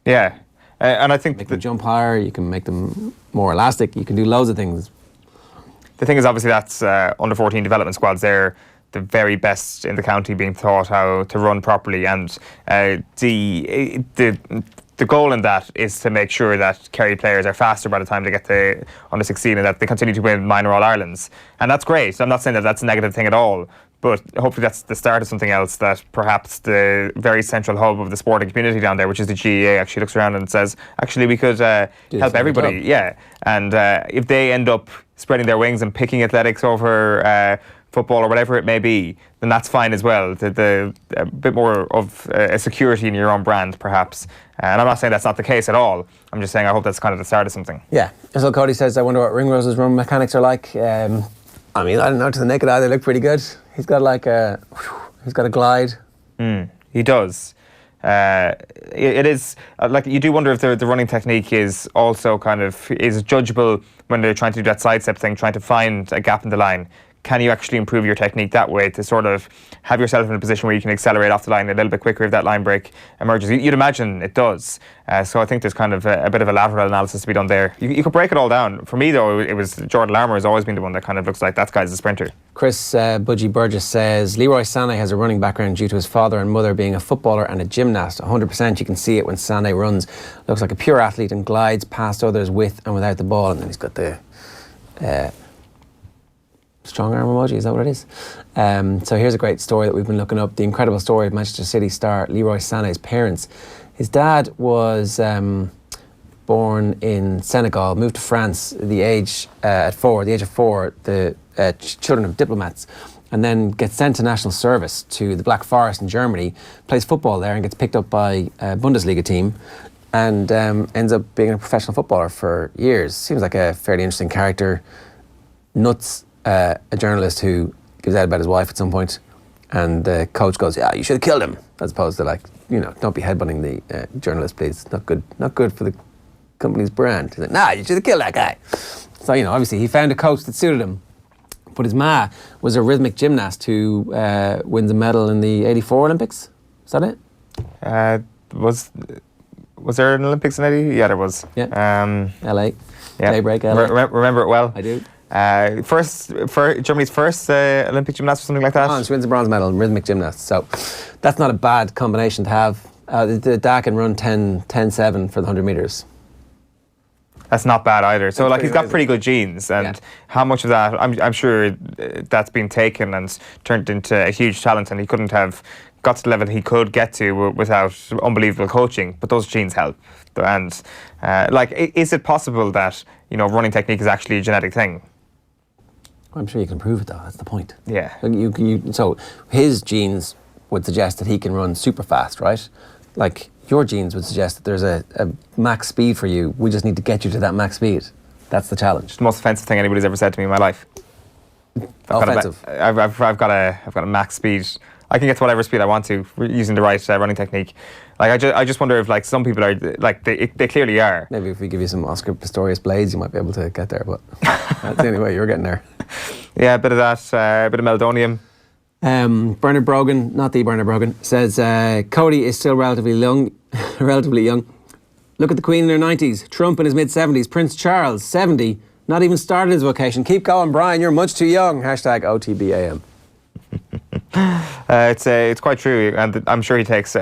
Yeah, and I think make them jump higher. You can make them more elastic. You can do loads of things. The thing is, obviously, that's under 14 development squads. They're the very best in the county, being taught how to run properly, and the goal in that is to make sure that Kerry players are faster by the time they get to under 16, and that they continue to win minor All-Irelands. And that's great. I'm not saying that that's a negative thing at all, but hopefully that's the start of something else, that perhaps the very central hub of the sporting community down there, which is the GAA, actually looks around and says, actually, we could help everybody. Yeah. And if they end up spreading their wings and picking athletics over football or whatever it may be, then that's fine as well. A bit more of a security in your own brand, perhaps. And I'm not saying that's not the case at all. I'm just saying I hope that's kind of the start of something. Yeah. So Cody says, I wonder what Ringrose's run mechanics are like. I don't know, to the naked eye, they look pretty good. He's got he's got a glide. He does. It is you do wonder if the running technique is also is judgeable when they're trying to do that sidestep thing, trying to find a gap in the line. Can you actually improve your technique that way to sort of have yourself in a position where you can accelerate off the line a little bit quicker if that line break emerges? You'd imagine it does. So I think there's kind of a bit of a lateral analysis to be done there. You could break it all down. For me, though, it was Jordan Larmour has always been the one that kind of looks like that guy's a sprinter. Chris Budgie Burgess says, Leroy Sané has a running background due to his father and mother being a footballer and a gymnast. 100% you can see it when Sané runs. Looks like a pure athlete and glides past others with and without the ball. And then he's got the strong arm emoji, is that what it is? So here's a great story that we've been looking up. The incredible story of Manchester City star Leroy Sané's parents. His dad was born in Senegal, moved to France at the age of 4, the children of diplomats, and then gets sent to national service to the Black Forest in Germany, plays football there and gets picked up by a Bundesliga team, and ends up being a professional footballer for years. Seems like a fairly interesting character. Nuts. A journalist who gives out about his wife at some point, and the coach goes, "Yeah, you should have killed him," as opposed to don't be headbutting the journalist, please. Not good for the company's brand. He's like, "Nah, you should have killed that guy." So obviously he found a coach that suited him. But his ma was a rhythmic gymnast who wins a medal in the '84 Olympics. Is that it? Was there an Olympics in 80? Yeah, there was. Yeah. LA. Yeah. Daybreak LA. Remember it well. I do. Germany's first Olympic gymnast or something like that. She wins a bronze medal in rhythmic gymnast. So that's not a bad combination to have. The Dak can run 10.7 for the 100 metres. That's not bad either. So That's he's got pretty good genes, and how much of that I'm sure that's been taken and turned into a huge talent, and he couldn't have got to the level he could get to without unbelievable coaching. But those genes help. And is it possible that running technique is actually a genetic thing? I'm sure you can prove it though. That's the point. Yeah. So his genes would suggest that he can run super fast, right? Like your genes would suggest that there's a max speed for you. We just need to get you to that max speed. That's the challenge. It's the most offensive thing anybody's ever said to me in my life. Offensive. I've got a max speed. I can get to whatever speed I want to using the right running technique. I just wonder if some people are they clearly are. Maybe if we give you some Oscar Pistorius blades, you might be able to get there. But that's the only way you're getting there. Yeah, a bit of that, a bit of meldonium. Bernard Brogan, not the Bernard Brogan, says Cody is still relatively young. Look at the Queen in her 90s, Trump in his mid-70s, Prince Charles 70, not even started his vocation. Keep going, Brian. You're much too young. Hashtag OTB AM. It's quite true, and I'm sure he takes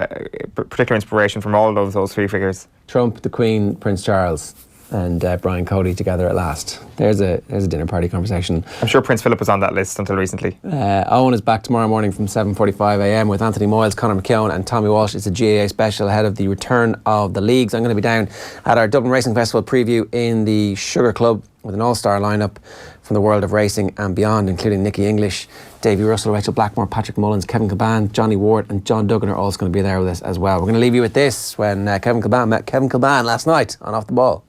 particular inspiration from all of those three figures. Trump, the Queen, Prince Charles, and Brian Cody together at last. There's a dinner party conversation. I'm sure Prince Philip was on that list until recently. Eoin is back tomorrow morning from 7:45 a.m. with Anthony Moyles, Conor McKeown and Tommy Walsh. It's a GAA special ahead of the return of the leagues. I'm going to be down at our Dublin Racing Festival preview in the Sugar Club with an all-star lineup from the world of racing and beyond, including Nicky English, Davy Russell, Rachel Blackmore, Patrick Mullins, Kevin Kilban, Johnny Ward and John Duggan are also going to be there with us as well. We're going to leave you with this when Kevin Kilban met Kevin Kilban last night on Off the Ball.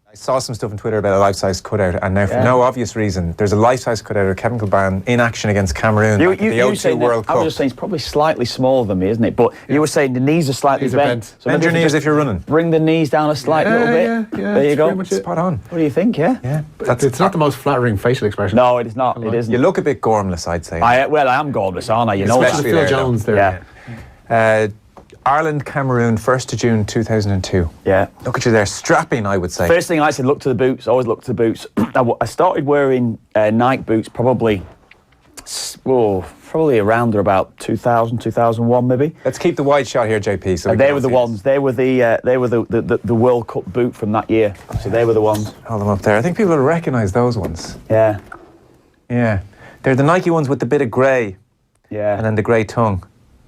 I saw some stuff on Twitter about a life-size cutout, and now for no obvious reason, there's a life-size cutout of Kevin Kilban in action against Cameroon at the O2 World Cup. I was just saying it's probably slightly smaller than me, isn't it? But you were saying the knees are slightly bent. So bend your knees if you're running. Bring the knees down a slight little bit. Yeah, there you go. Pretty much spot on. What do you think? Yeah. It's not the most flattering facial expression. No, it is not. It isn't. You look a bit gormless, I'd say. I am gormless, aren't I? You know Especially that. Phil Jones there. Yeah. Ireland, Cameroon, 1st of June 2002. Yeah. Look at you there, strapping, I would say. First thing I said, look to the boots. Always look to the boots. I started wearing Nike boots probably around about 2000, 2001 maybe. Let's keep the wide shot here, JP. So they were the ones. They were the World Cup boot from that year. So they were the ones. Hold them up there. I think people will recognise those ones. Yeah. Yeah. They're the Nike ones with the bit of grey. Yeah. And then the grey tongue.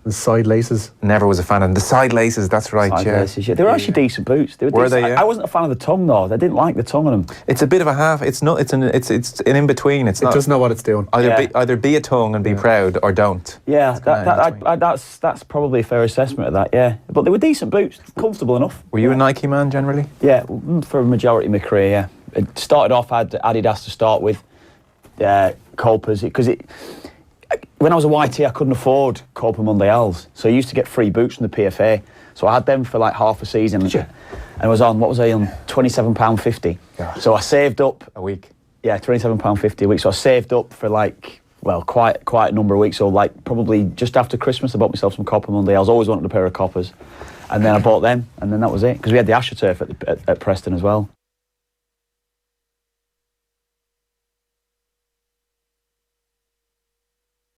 The side laces. Never was a fan of them. The side laces, that's right, laces, yeah. They were actually decent boots. They were they? I wasn't a fan of the tongue though. I didn't like the tongue on them. It's a bit of a half. It's not. It's an in between. It doesn't know what it's doing. Either be a tongue and be proud, or don't. Yeah, that's probably a fair assessment of that. Yeah, but they were decent boots, comfortable enough. Were you a Nike man generally? Yeah, for a majority of my career. Yeah, it started off. I had Adidas to start with, Copas because when I was a YT, I couldn't afford Copa Mundials, so I used to get free boots from the PFA. So I had them for like half a season, and I was on £27.50. So I saved up a week. Yeah, £27.50 a week. So I saved up for quite a number of weeks. So probably just after Christmas, I bought myself some Copa Mundials. Always wanted a pair of Copas, and then I bought them, and then that was it. Because we had the AstroTurf at Preston as well.